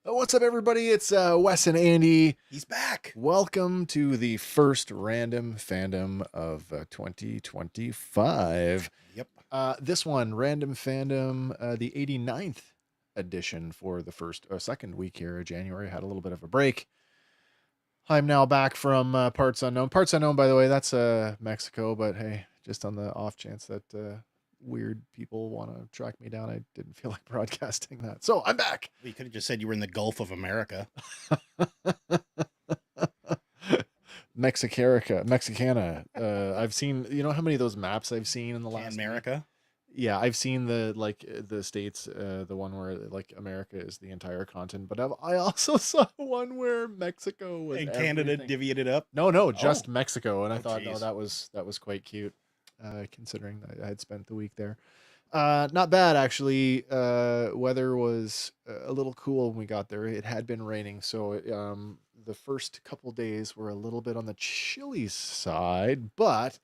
What's up, everybody? It's Wes and Andy. He's back. Welcome to the first Random Fandom of 2025. Yep. This one, Random Fandom, the 89th edition for the second week here of January. Had a little bit of a break. I'm now back from Parts Unknown. Parts Unknown, by the way, that's Mexico, but hey, just on the off chance that weird people want to track me down, I didn't feel like broadcasting that. So I'm back. Well, you could have just said you were in the Gulf of America. Mexicana. I've seen, you know how many of those maps I've seen in the last America? Yeah, I've seen the states, the one where like America is the entire continent, but I also saw one where Mexico was And Canada everything. divvied it up. No, just Mexico, and I thought, geez. that was quite cute, considering that I had spent the week there. Not bad, actually. Weather was a little cool when we got there. It had been raining, so the first couple days were a little bit on the chilly side, but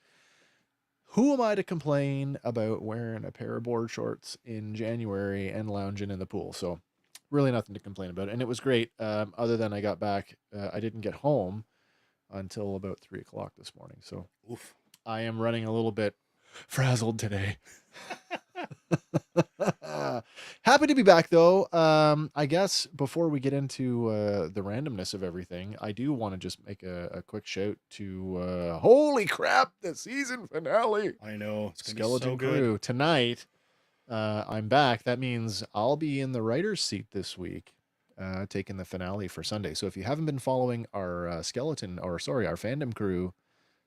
who am I to complain about wearing a pair of board shorts in January and lounging in the pool? So really nothing to complain about. And it was great. Other than I got back, I didn't get home until about 3 o'clock this morning. So Oof. I am running a little bit frazzled today. Happy to be back, though. I guess before we get into the randomness of everything, I do want to just make a quick shout to holy crap, the season finale. I know. It's Skeleton be so Crew good. tonight. I'm back. That means I'll be in the writer's seat this week, taking the finale for Sunday. So if you haven't been following our our Fandom Crew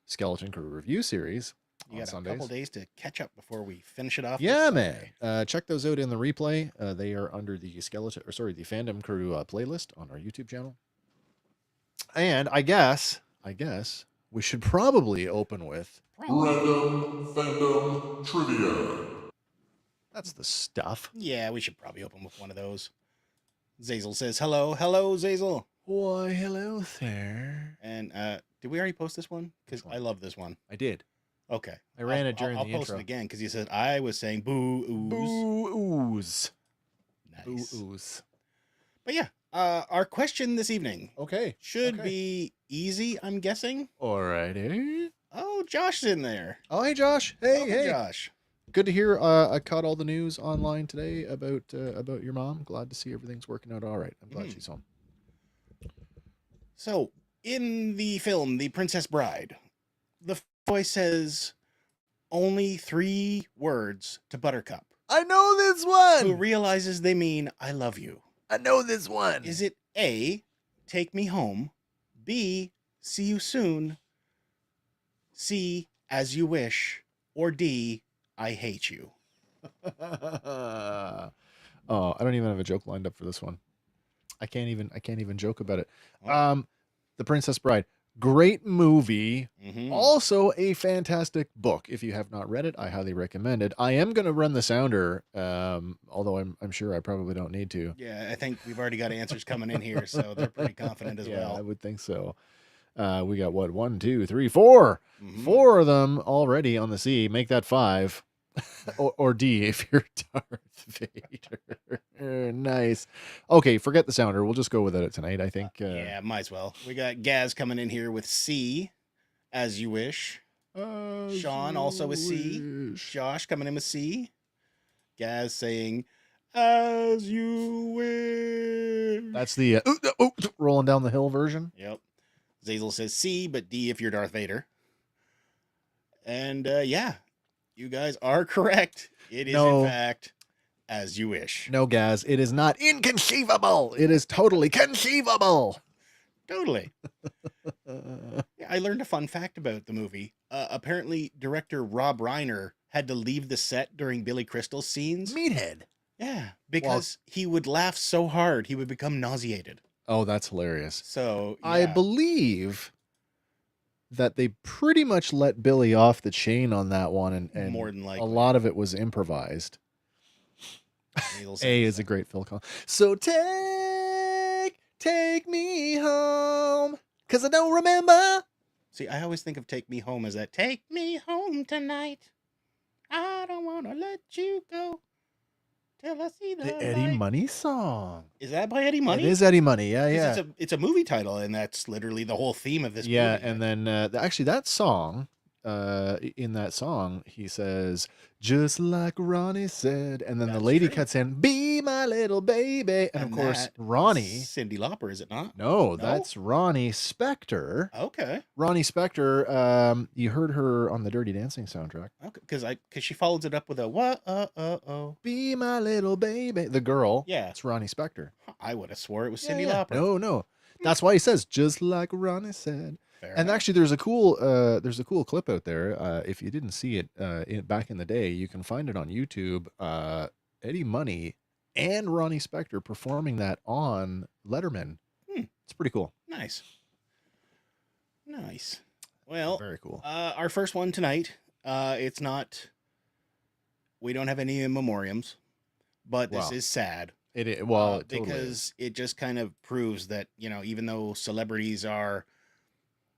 Skeleton Crew review series, You got Sundays. a couple days to catch up before we finish it off. Yeah, man. Check those out in the replay. They are under the the Fandom Crew playlist on our YouTube channel. And I guess we should probably open with Random Fandom Trivia. That's the stuff. Yeah, we should probably open with one of those. Zazel says, hello, Zazel. Why, hello there. And did we already post this one? Because I love this one. I did. Okay. I ran it during I'll the post intro. it again because you said I was saying boo ooze. Boo ooze. Nice. Boo ooze. But yeah, our question this evening Okay. should be easy, I'm guessing. Alrighty. Oh, Josh's in there. Oh, hey, Josh. Hey, Welcome, hey. Josh. Good to hear. I caught all the news online today about your mom. Glad to see everything's working out all right. I'm glad she's home. So, in the film, The Princess Bride, the boy says only 3 words to Buttercup, I know this one. who realizes they mean I love you. I know this one. Is it A, take me home, B, see you soon, C, as you wish, or D, I hate you? Oh, I don't even have a joke lined up for this one. I can't even joke about it. Oh. The Princess Bride, great movie. Mm-hmm. Also a fantastic book. If you have not read it, I highly recommend it. I am going to run the sounder, although I'm sure I probably don't need to. Yeah, I think we've already got answers coming in here, so they're pretty confident as Yeah, well. I would think so. We got what, 1, 2, 3, 4. Mhm. 4 of them already on the C. Make that 5. or D if you're Darth Vader. Nice. Okay, forget the sounder. We'll just go with it tonight. I think. Yeah, might as well. We got Gaz coming in here with C, as you wish. Sean also with C. Josh coming in with C. Gaz saying, as you wish. That's the rolling down the hill version. Yep. Zazel says C, but D if you're Darth Vader. And yeah, you guys are correct. It is, in fact, as you wish. No, Gaz, it is not inconceivable. It is totally conceivable. Totally. I learned a fun fact about the movie. Apparently, director Rob Reiner had to leave the set during Billy Crystal's scenes. Meathead. Yeah, because he would laugh so hard he would become nauseated. Oh, that's hilarious. So I yeah. believe that they pretty much let Billy off the chain on that one, and More than a likely. lot of it was improvised. Needle A says is a great Phil Collins. So take me home, 'cause I don't remember. See, I always think of "Take Me Home" as that "Take me home tonight. I don't wanna let you go till I see the The Eddie light." Money song. Is that by Eddie Money? It is Eddie Money. Yeah, 'Cause yeah. It's a movie title, and that's literally the whole theme of this Yeah, movie. and then actually that song, in that song, he says, "Just like Ronnie said," and then the That's lady true. cuts in, "Be my little baby," and of course that is Ronnie. Cyndi Lauper, is it not? No, that's Ronnie Spector. Okay. Ronnie Spector. You heard her on the Dirty Dancing soundtrack. Okay, because she follows it up with a what? Oh. Be my little baby. The girl. Yeah. It's Ronnie Spector. I would have swore it was Yeah, Cyndi yeah. Lauper. No. That's why he says, "Just like Ronnie said." Fair And enough. actually, there's a cool clip out there. If you didn't see it back in the day, you can find it on YouTube. Eddie Money and Ronnie Spector performing that on Letterman. It's pretty cool. Nice. Well, Very cool. our first one tonight. It's not. We don't have any in memoriams, but this Wow. is sad. It well, it totally because is. it just kind of proves that, even though celebrities are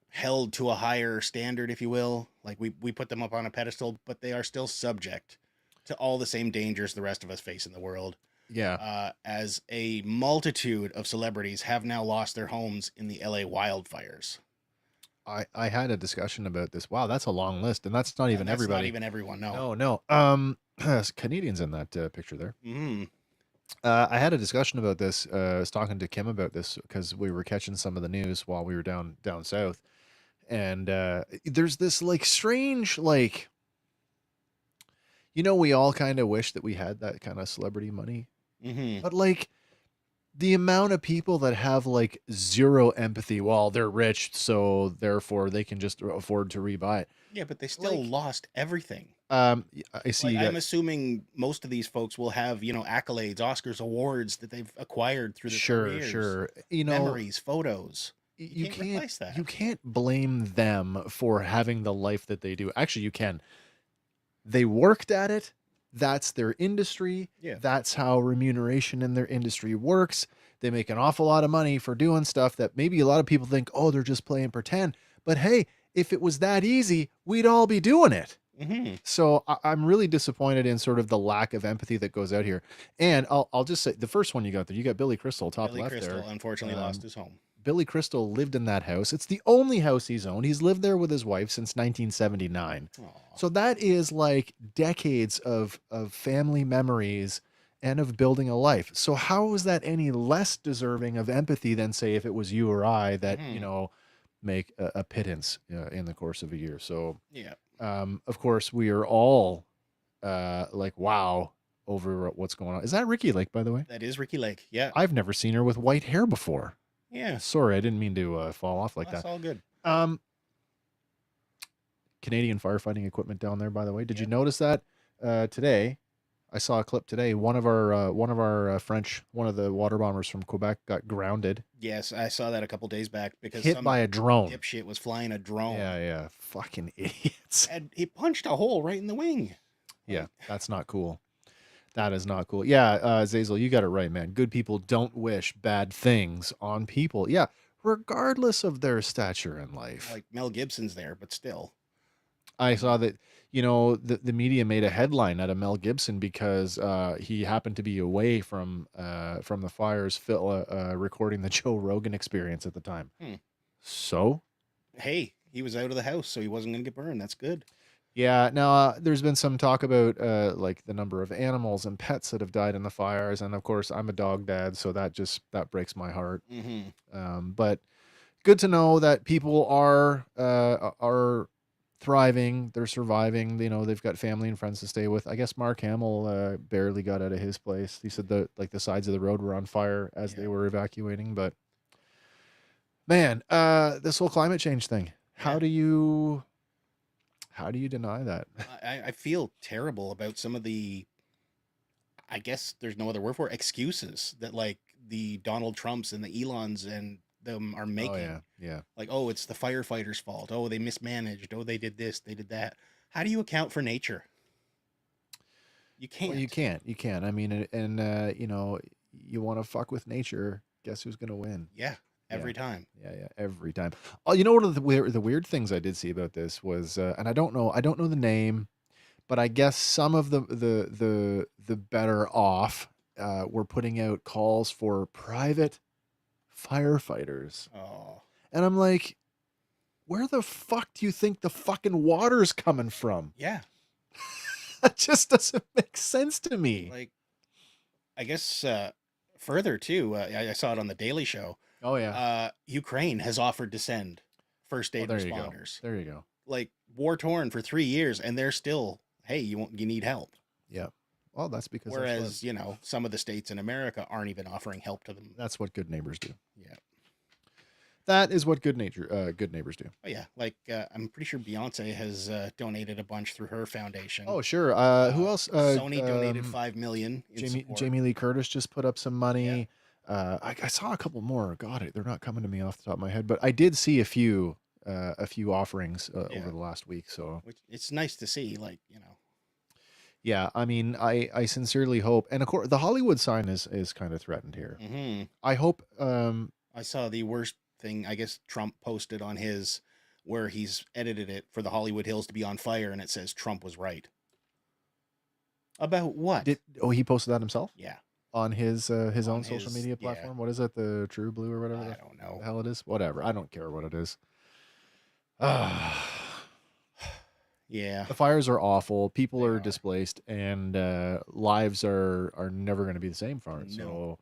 held to a higher standard, if you will, like we put them up on a pedestal, but they are still subject to all the same dangers the rest of us face in the world. Yeah. As a multitude of celebrities have now lost their homes in the LA wildfires. I had a discussion about this. Wow, that's a long list, and that's not even And that's everybody. Not even everyone. No. No. Canadians in that picture there. Mm. I had a discussion about this. I was talking to Kim about this because we were catching some of the news while we were down south, and there's this strange we all kind of wish that we had that kind of celebrity money, Mm-hmm. but the amount of people that have zero empathy. Well, they're rich, so therefore they can just afford to rebuy it. Yeah, but they still lost everything. I see. I'm assuming most of these folks will have, accolades, Oscars, awards that they've acquired through their careers. Sure. Memories, photos. You can't replace that. You can't blame them for having the life that they do. Actually, you can. They worked at it. That's their industry. Yeah. That's how remuneration in their industry works. They make an awful lot of money for doing stuff that maybe a lot of people think, oh, they're just playing pretend. But hey, if it was that easy, we'd all be doing it. Mm-hmm. So I'm really disappointed in sort of the lack of empathy that goes out here. And I'll just say the first one you got there, you got Billy Crystal top Billy left Crystal there. unfortunately lost his home. Billy Crystal lived in that house. It's the only house he's owned. He's lived there with his wife since 1979. Aw. So that is decades of family memories and of building a life. So how is that any less deserving of empathy than, say, if it was you or I that, make a pittance in the course of a year? So, yeah. Of course, we are all wow, over what's going on. Is that Ricky Lake, by the way? That is Ricky Lake. Yeah. I've never seen her with white hair before. Yeah. Sorry, I didn't mean to fall off like That's that. all good. Canadian firefighting equipment down there, by the way. Did you notice that today? I saw a clip today. One of our French, one of the water bombers from Quebec got grounded. Yes, I saw that a couple days back because Hit some by a drone. dipshit was flying a drone. Yeah. Fucking idiots. And he punched a hole right in the wing. Yeah, that's not cool. That is not cool. Yeah, Zazel, you got it right, man. Good people don't wish bad things on people. Yeah, regardless of their stature in life. Like Mel Gibson's there, but still. I saw that, the media made a headline out of Mel Gibson because he happened to be away from the fires, recording the Joe Rogan Experience at the time. So? Hey, he was out of the house, so he wasn't going to get burned. That's good. Yeah. Now, there's been some talk about the number of animals and pets that have died in the fires, and of course, I'm a dog dad, so that breaks my heart. Mm-hmm. But good to know that people are thriving, they're surviving. They've got family and friends to stay with. I guess Mark Hamill barely got out of his place. He said the sides of the road were on fire as they were evacuating. But man, this whole climate change thing. How Yeah. do you deny that? I feel terrible about some of the, I guess there's no other word for it, excuses that like the Donald Trumps and the Elons and them are Oh making. yeah, yeah. Like, oh, it's the firefighters' fault. Oh, they mismanaged. Oh, they did this, they did that. How do you account for nature? You Well, you can't. can't. You can't. I mean, and you know, you want to fuck with nature. Guess who's gonna win? Yeah, Yeah, every time. yeah, yeah. Every time. Oh, you know what? The weird things I did see about this was, and I don't know the name, but I guess some of the better off were putting out calls for private firefighters, Oh, and I'm like, where the fuck do you think the fucking water's coming from? yeah. That just doesn't make sense to me. Like, I guess further too, I saw it on the Daily Show. Oh yeah. Ukraine has offered to send first Oh, aid there you go. responders. There you go. Like war torn for 3 years, and they're still, hey, you need help. Yeah. Well, that's because Whereas some of the states in America aren't even offering help to them. that's what good neighbors do. Yeah. That is what good neighbors do. Oh yeah, like I'm pretty sure Beyonce has donated a bunch through her foundation. Oh sure. Who else? Sony donated 5 million in support. Jamie Lee Curtis just put up some money. Yeah. I saw a couple more. God, they're not coming to me off the top of my head, but I did see a few offerings Yeah. over the last week. So Which it's nice to see, like yeah, I mean, I sincerely hope, and of course, the Hollywood sign is kind of threatened here. hmm I hope. I saw the worst thing. I guess Trump posted on his where he's edited it for the Hollywood Hills to be on fire, and it says Trump was right. About what? He posted that himself Yeah. on his own On social his- media yeah. platform. What is it? The True Blue or whatever I the don't know. hell it is? Whatever. I don't care what it is. Ah. Yeah. The fires are awful. People They are are. displaced, and lives are never going to be the same for it. No. So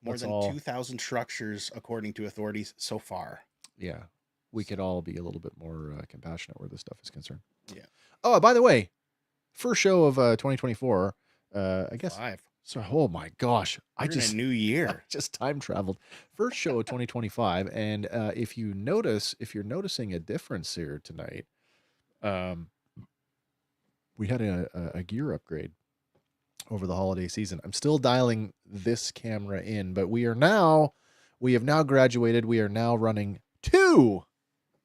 More let's than all, 2,000 structures, according to authorities, so far. yeah, we could all be a little bit more compassionate where this stuff is concerned. Yeah. Oh, by the way, first show of 2024. I guess. 5. So, oh my gosh, We're in a new I year. just time traveled. First show of 2025, and if you're noticing a difference here tonight, we had a gear upgrade over the holiday season. I'm still dialing this camera in, but we have now graduated. We are now running 2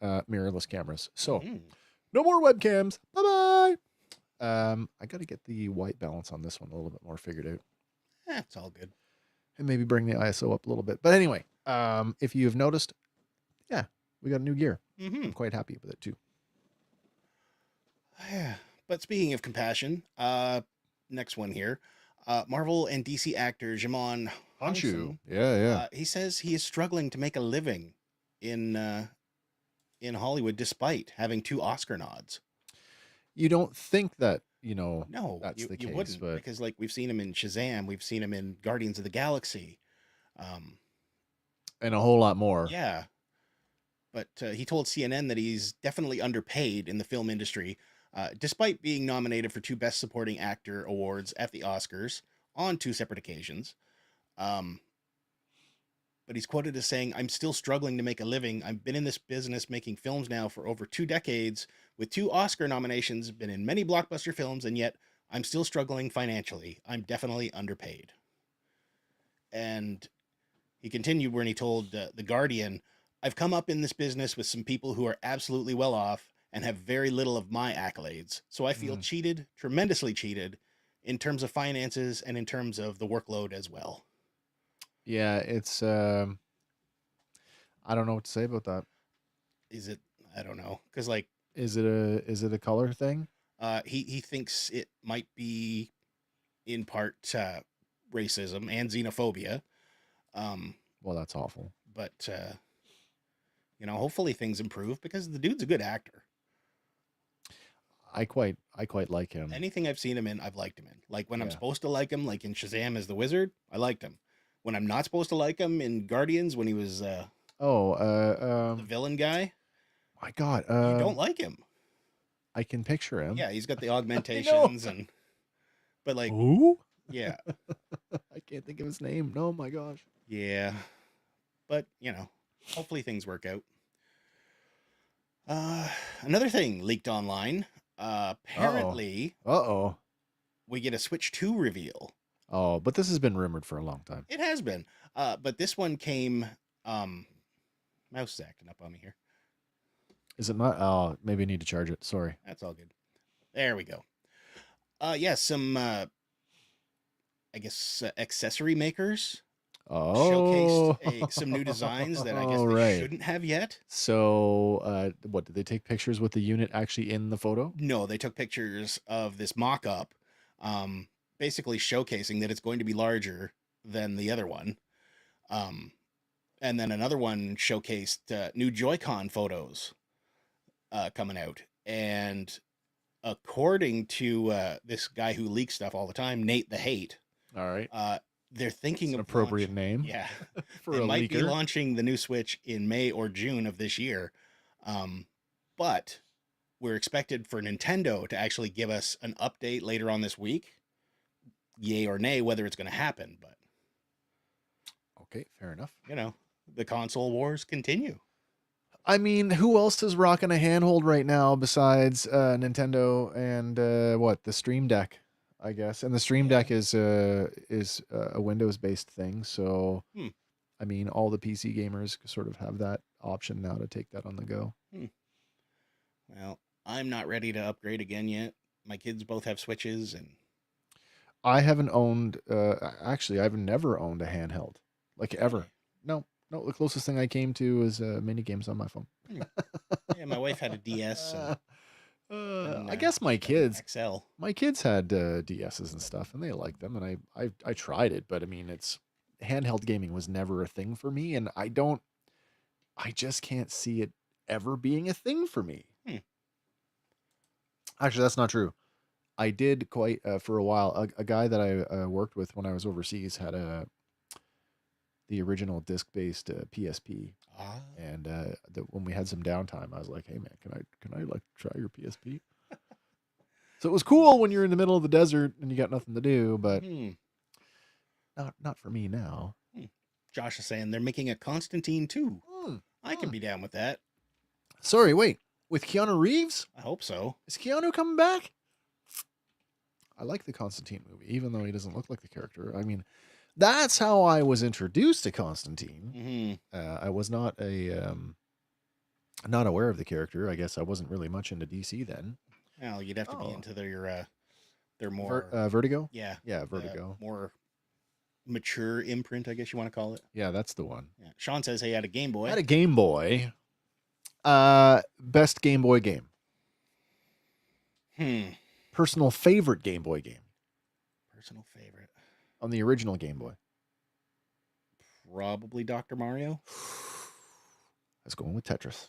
mirrorless cameras. So Mhm. no more webcams. Bye bye. I got to get the white balance on this one a little bit more figured out, It's all good. and maybe bring the ISO up a little bit. But anyway, if you've noticed, yeah, we got a new gear. Mm-hmm. I'm quite happy with it too. Yeah. But speaking of compassion, next one here. Marvel and DC actor Jimon Hounsou, Yeah. he says he is struggling to make a living in Hollywood despite having 2 Oscar nods. You don't think that, No, that's the you case, wouldn't, but because like we've seen him in Shazam, we've seen him in Guardians of the Galaxy. and a whole lot more. Yeah. But he told CNN that he's definitely underpaid in the film industry, despite being nominated for 2 Best Supporting Actor awards at the Oscars on 2 separate occasions. But he's quoted as saying, "I'm still struggling to make a living. I've been in this business making films now for over 2 decades, with 2 Oscar nominations, been in many blockbuster films, and yet I'm still struggling financially. I'm definitely underpaid." And he continued when he told The Guardian, "I've come up in this business with some people who are absolutely well off and have very little of my accolades. So I feel cheated, tremendously cheated, in terms of finances and in terms of the workload as well." Yeah, it's I don't know what to say about that. Is it? I don't know. Because like Is it a color thing? he thinks it might be in part racism and xenophobia. Well, that's awful. But hopefully things improve because the dude's a good actor. I quite like him. Anything I've seen him in, I've liked him in. Like when I'm Yeah. supposed to like him, like in Shazam as the Wizard, I liked him. When I'm not supposed to like him, in Guardians, when he was the villain guy, my God, you don't like him. I can picture him. Yeah, he's got the augmentations but like, Who? yeah, I can't think of his name. No, my gosh. yeah. But hopefully things work out. Another thing leaked online. Apparently, Uh-oh. we get a Switch 2 reveal. Oh, but this has been rumored for a long time. It has been. But this one came. Mouse is acting up on me here. Is it not? Oh, maybe I need to charge it. Sorry. That's all good. There we go. Yeah, some I guess accessory makers Oh. showcased some new designs that I guess Oh, they right. shouldn't have yet. So, what did they take pictures with the unit actually in the photo? No, they took pictures of this mock-up, basically showcasing that it's going to be larger than the other one. And then another one showcased new Joy-Con photos coming out. And according to this guy who leaks stuff all the time, Nate the Hate, All right. they're thinking It's an of appropriate name. Yeah, for they a might be leaker. launching the new Switch in May or June of this year, but we're expected for Nintendo to actually give us an update later on this week, yay or nay, whether it's going to happen. But Okay, fair enough. you know, the console wars continue. I mean, who else is rocking a handhold right now besides Nintendo and the Stream Deck, I guess. And the Stream Yeah. Deck is a Windows-based thing, so Hmm. I mean, all the PC gamers sort of have that option now to take that on the go. Well, I'm not ready to upgrade again yet. My kids both have Switches, and I haven't owned actually I've never owned a handheld, like ever. No, the closest thing I came to is mini games on my phone. yeah, my wife had a DS. And, I guess my she's got an kids XL. had DSs and stuff, and they liked them, and I tried it, but I mean, it's handheld gaming was never a thing for me, and I just can't see it ever being a thing for me. Actually, that's not true. I did quite for a while. A guy that I worked with when I was overseas had the original disc-based PSP. And when we had some downtime, I was like, "Hey man, can I like try your PSP?" So it was cool when you're in the middle of the desert and you got nothing to do, but not for me now. Josh is saying they're making a Constantine 2. I can be down with that. Sorry, wait. With Keanu Reeves? I hope so. Is Keanu coming back? I like the Constantine movie, even though he doesn't look like the character. I mean, that's how I was introduced to Constantine. I was not not aware of the character. I guess I wasn't really much into DC then. Well, you'd have to be into their more Vertigo. yeah Vertigo. more mature imprint, I guess you want to call it. Yeah, that's the one. Yeah. Sean says he had a Game Boy. I had a Game Boy. Best Game Boy game. Personal favorite Game Boy game. Personal favorite. On the original Game Boy. Probably Dr. Mario. I was going with Tetris.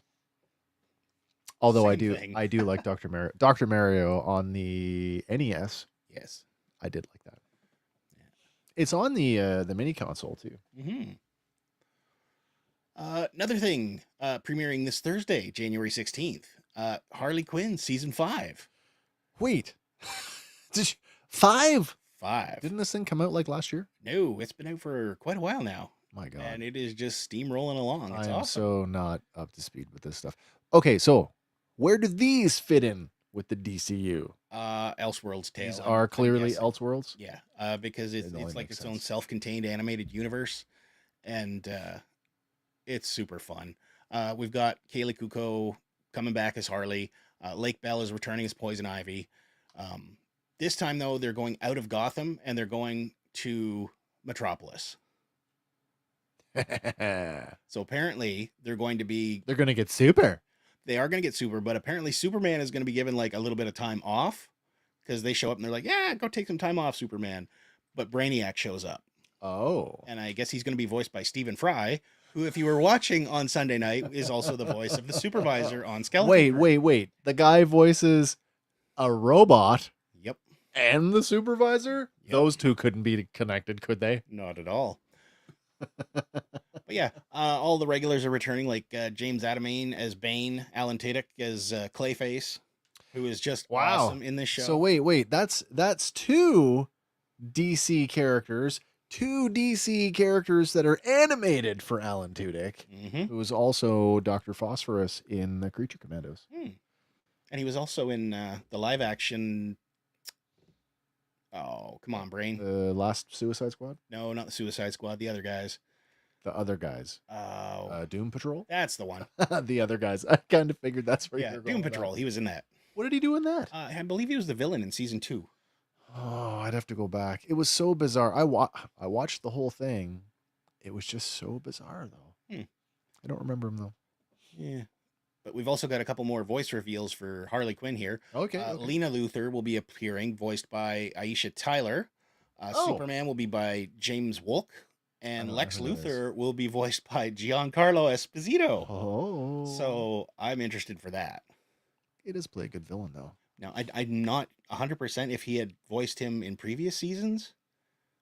Although Same I do like Dr. Mario. Dr. Mario on the NES. Yes. I did like that. Yeah. It's on the mini console too. Another thing, premiering this Thursday, January 16th. Harley Quinn season 5. Wait. 5? 5. Didn't this thing come out like last year? No, it's been out for quite a while now. My God. And it is just steamrolling along. It's I am awesome. so not up to speed with this stuff. Okay, so where do these fit in with the DCU? Elseworlds Tale. These are clearly Elseworlds? Yeah, because it's like its own self-contained animated universe, and it's super fun. We've got Kaylee Cuoco coming back as Harley. Lake Bell is returning as Poison Ivy. This time, though, they're going out of Gotham, and they're going to Metropolis. So apparently, they're going to get super. They are going to get super, but apparently Superman is going to be given like a little bit of time off because they show up and they're like, yeah, go take some time off, Superman. But Brainiac shows up. Oh. And I guess he's going to be voiced by Stephen Fry, who, if you were watching on Sunday night, is also the voice of the supervisor on Skeleton. Wait. The guy voices a robot. Yep. And the supervisor? Yep. Those two couldn't be connected, could they? Not at all. But yeah, all the regulars are returning, like James Adamine as Bane, Alan Tudyk as Clayface, who is just awesome in this show. So wait, that's 2 DC characters two DC characters that are animated for Alan Tudyk, Mm-hmm. who was also Dr. Phosphorus in the Creature Commandos. And he was also in the live action. Oh, come on, brain. The last Suicide Squad? No, not the Suicide Squad. The other guys. The other guys. Oh, Doom Patrol? that's the one. The other guys. I kind of figured that's where Yeah, you're going Doom with Patrol. that. He was in that. What did he do in that? I believe he was the villain in season 2. Oh, I'd have to go back. It was so bizarre. I watched the whole thing. It was just so bizarre, though. I don't remember him, though. Yeah. But we've also got a couple more voice reveals for Harley Quinn here. Okay. Lena Luthor will be appearing, voiced by Aisha Tyler. Superman will be by James Wolk. And Lex Luthor will be voiced by Giancarlo Esposito. Oh. So I'm interested for that. He does play a good villain, though. Now, I'm not 100% if he had voiced him in previous seasons.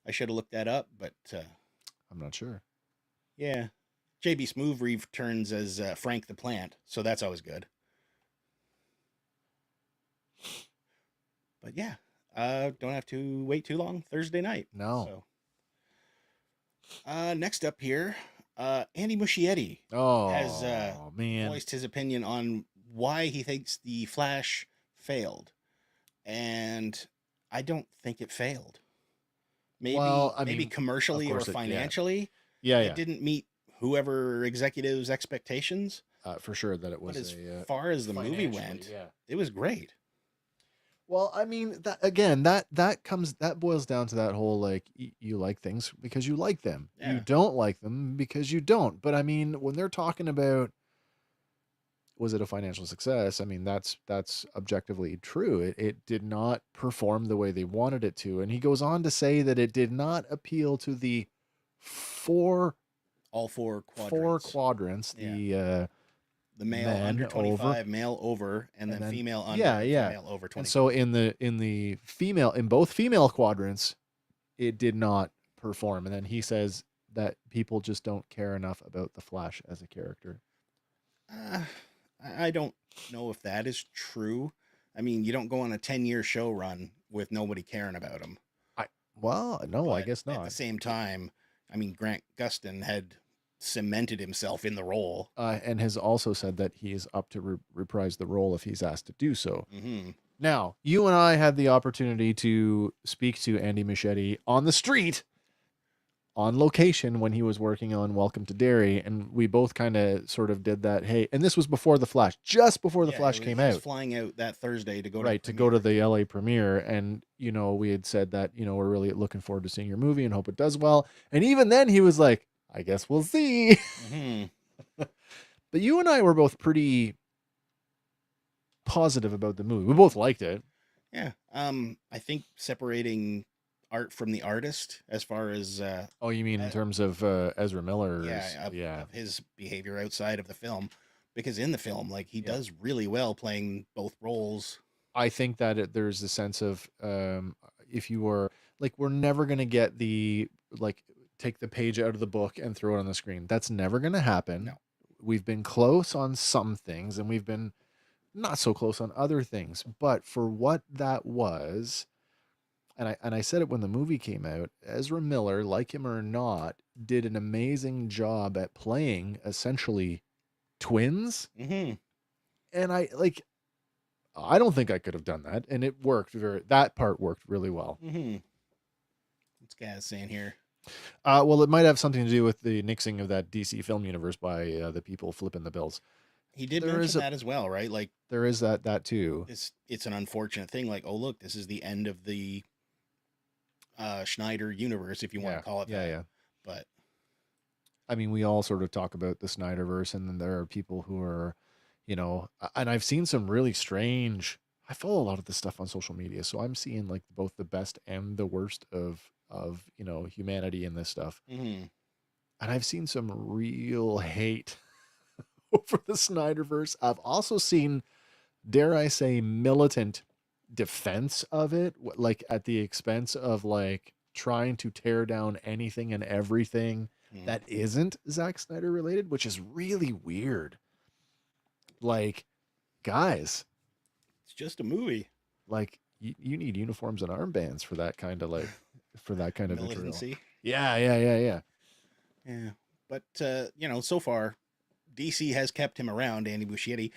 I should have looked that up, but... I'm not sure. Yeah. JB Smoove returns as Frank the Plant, so that's always good. But yeah, don't have to wait too long. Thursday night. No. So. Next up here, Andy Muschietti has voiced his opinion on why he thinks the Flash failed, and I don't think it failed. Maybe commercially or financially. It didn't meet whoever executives' expectations. For sure that it was. But as far as the movie went, it was great. Well, I mean, that boils down to that whole like you like things because you like them. Yeah. You don't like them because you don't. But I mean, when they're talking about was it a financial success? I mean, that's objectively true. It did not perform the way they wanted it to. And he goes on to say that it did not appeal to the all four quadrants. Four quadrants. Yeah. The male under 25, over, male over, and then female under, female over 25. And so in both female quadrants, it did not perform. And then he says that people just don't care enough about the Flash as a character. I don't know if that is true. I mean, you don't go on a 10-year show run with nobody caring about him. I guess not. At the same time, I mean, Grant Gustin had cemented himself in the role. And has also said that he is up to reprise the role if he's asked to do so. Mm-hmm. Now, you and I had the opportunity to speak to Andy Muschietti on the street, on location, when he was working on Welcome to Derry, and we both kind of sort of did that. Hey, and this was before the Flash, just before the Flash came out. He was flying out that Thursday to go to go to the LA premiere, and we had said that we're really looking forward to seeing your movie and hope it does well. And even then, he was like, I guess we'll see. Mm-hmm. But you and I were both pretty positive about the movie. We both liked it. Yeah. I think separating art from the artist, as far as you mean in terms of Ezra Miller's of his behavior outside of the film, because in the film, like, he does really well playing both roles. I think that there's a sense of if you were like, we're never gonna get the take the page out of the book and throw it on the screen. That's never going to happen. No. We've been close on some things and we've been not so close on other things, but for what that was, and I said it when the movie came out, Ezra Miller, like him or not, did an amazing job at playing essentially twins. Mm-hmm. And I don't think I could have done that. And it worked that part worked really well. Mm-hmm. What's Gaz saying here? Well, it might have something to do with the nixing of that DC film universe by the people flipping the bills. He did mention that as well, right? Like, there is that too. It's an unfortunate thing. Like, oh, look, this is the end of the Schneider universe, if you want to call it that. Yeah. But I mean, we all sort of talk about the Snyderverse, and then there are people who are, and I've seen some really strange. I follow a lot of this stuff on social media, so I'm seeing like both the best and the worst of humanity in this stuff. Mm-hmm. And I've seen some real hate over the Snyderverse. I've also seen, dare I say, militant defense of it, like at the expense of like trying to tear down anything and everything that isn't Zack Snyder related, which is really weird. Like, guys, it's just a movie. Like, you need uniforms and armbands for that kind of militancy. Yeah. Yeah. But, so far, DC has kept him around, Andy Muschietti.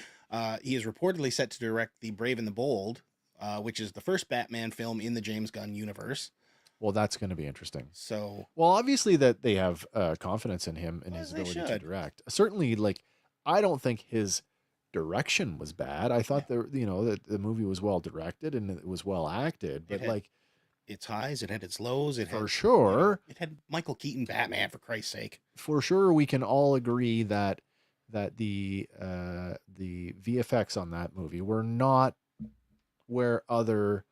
He is reportedly set to direct The Brave and the Bold, which is the first Batman film in the James Gunn universe. Well, that's going to be interesting. So, Well, obviously that they have confidence in him and his as they ability to should. direct. Certainly, like, I don't think his direction was bad. I thought that the movie was well directed and it was well acted, but like its highs, it had its lows. It for had, sure, it had Michael Keaton Batman, for Christ's sake. for sure, we can all agree that the VFX on that movie were not where other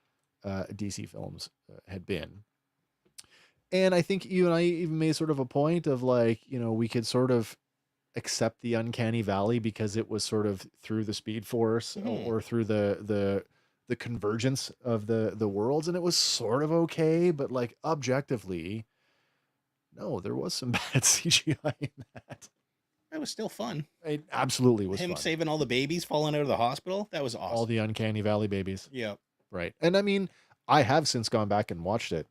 DC films had been. And I think you and I even made sort of a point of like, we could sort of accept the uncanny valley because it was sort of through the Speed Force or through the convergence of the worlds, and it was sort of okay, but like objectively, no, there was some bad CGI in that. It was still fun. It absolutely was Him fun. saving all the babies falling out of the hospital. That was awesome. All the uncanny valley babies. Yep. Right. And I mean, I have since gone back and watched it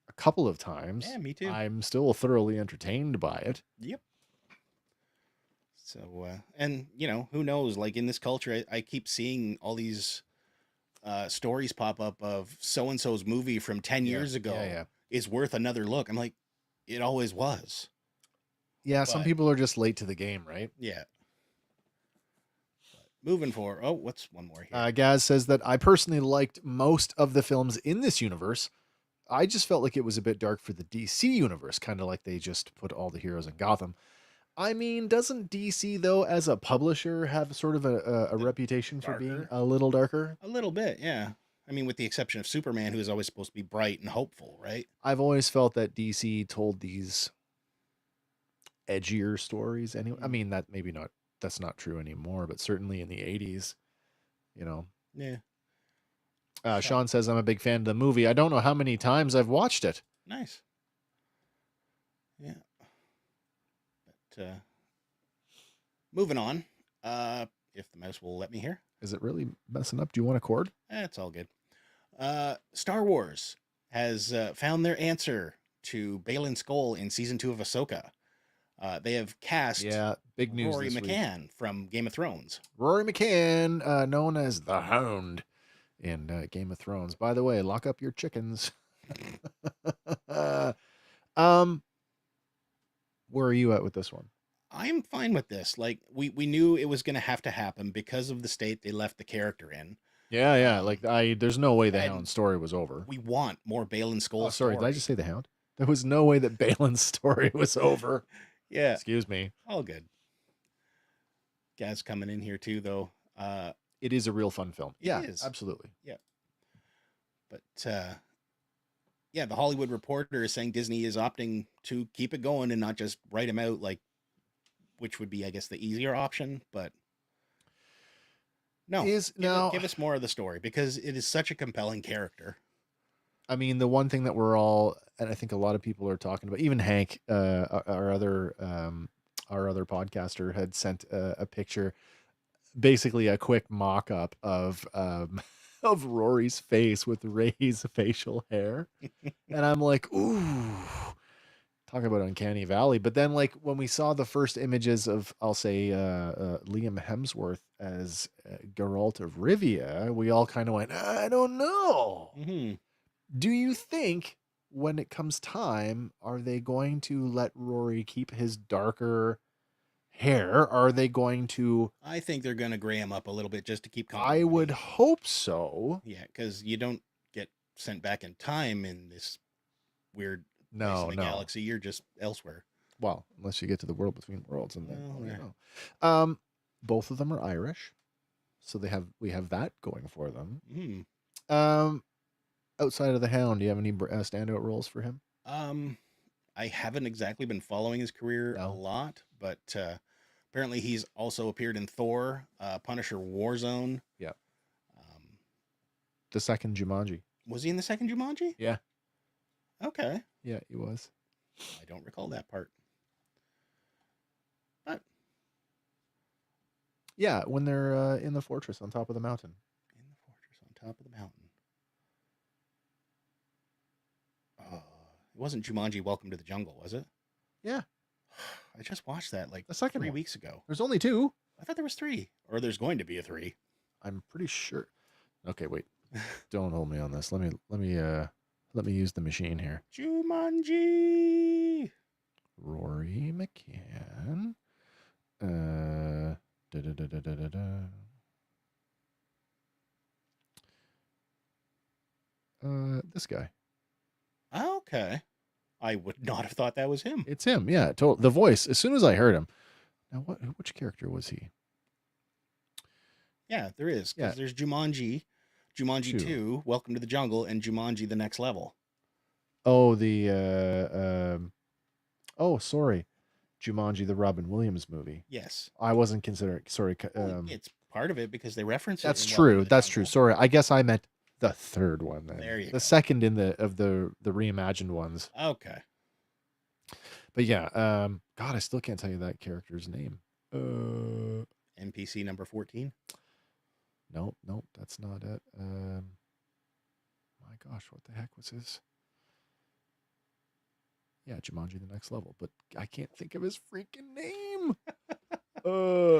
a couple of times. Yeah, me too. I'm still thoroughly entertained by it. Yep. So, and who knows? Like in this culture, I keep seeing all these stories pop up of so and so's movie from 10 years ago is worth another look. I'm like, it always was. Yeah, some people are just late to the game, right? Yeah. But moving forward. Oh, what's one more here? Gaz says that I personally liked most of the films in this universe. I just felt like it was a bit dark for the DC universe, kind of like they just put all the heroes in Gotham. I mean, doesn't DC, though, as a publisher, have sort of a reputation for being a little darker? A little bit, yeah. I mean, with the exception of Superman, who is always supposed to be bright and hopeful, right? I've always felt that DC told these edgier stories. Anyway, I mean, that's not true anymore, but certainly in the 80s, Yeah. Sean says, I'm a big fan of the movie. I don't know how many times I've watched it. Nice. Yeah. But moving on, if the mouse will let me here. Is it really messing up? Do you want a cord? It's all good. Star Wars has found their answer to Baylan Skoll in season 2 of Ahsoka. They have cast big news Rory this McCann week. From Game of Thrones. Rory McCann, known as the Hound in Game of Thrones. By the way, lock up your chickens. Where are you at with this one? I'm fine with this. Like we knew it was going to have to happen because of the state they left the character in. Yeah. There's no way the Hound's story was over. We want more Baylan Skoll. Oh, sorry, did I just say the Hound? There was no way that Baylan's story was over. Yeah. Excuse me. All good. Gaz coming in here too, though. It is a real fun film. It is. Absolutely. Yeah. But the Hollywood Reporter is saying Disney is opting to keep it going and not just write him out, like, which would be, I guess, the easier option. But no, give us more of the story because it is such a compelling character. I mean, the one thing that we're all, and I think a lot of people are talking about, even Hank, our other podcaster, had sent a picture, basically a quick mock-up of Rory's face with Ray's facial hair, and I'm like, ooh, talking about uncanny valley. But then, like, when we saw the first images of, I'll say, Liam Hemsworth as Geralt of Rivia, we all kind of went, I don't know. Mm-hmm. Do you think when it comes time, are they going to let Rory keep his darker hair? Are they going to... I think they're going to gray him up a little bit just to keep continuity. I would hope so. Yeah, because you don't get sent back in time in this weird place in the galaxy. You're just elsewhere. Well, unless you get to the world between worlds. And then, both of them are Irish. So we have that going for them. Mm. Outside of the Hound, do you have any standout roles for him? I haven't exactly been following his career a lot, but apparently he's also appeared in Thor, Punisher Warzone. Yeah. The second Jumanji. Was he in the second Jumanji? Yeah. Okay. Yeah, he was. I don't recall that part. But yeah, when they're in the fortress on top of the mountain. In the fortress on top of the mountain. It wasn't Jumanji Welcome to the Jungle, was it? Yeah. I just watched that like The second 3 one. weeks ago. There's only 2. I thought there was 3, or there's going to be a 3. I'm pretty sure. Okay, wait. Don't hold me on this. Let me use the machine here. Jumanji. Rory McCann. Da, da, da, da, da, da, da. This guy. Okay. I would not have thought that was him. It's him. Yeah, the voice. As soon as I heard him. Now, which character was he? Yeah, there is. Yeah. Because there's Jumanji, Jumanji 2, Welcome to the Jungle, and Jumanji The Next Level. Oh, sorry. Jumanji, the Robin Williams movie. Yes. I wasn't considering. Sorry. It's part of it because they reference it. That's true. That's true. Sorry. I guess I meant the third one then. There you go. The second in the reimagined ones. Okay. But yeah, God, I still can't tell you that character's name. NPC number 14. Nope, that's not it. My gosh, what the heck was his? Yeah, Jumanji The Next Level, but I can't think of his freaking name.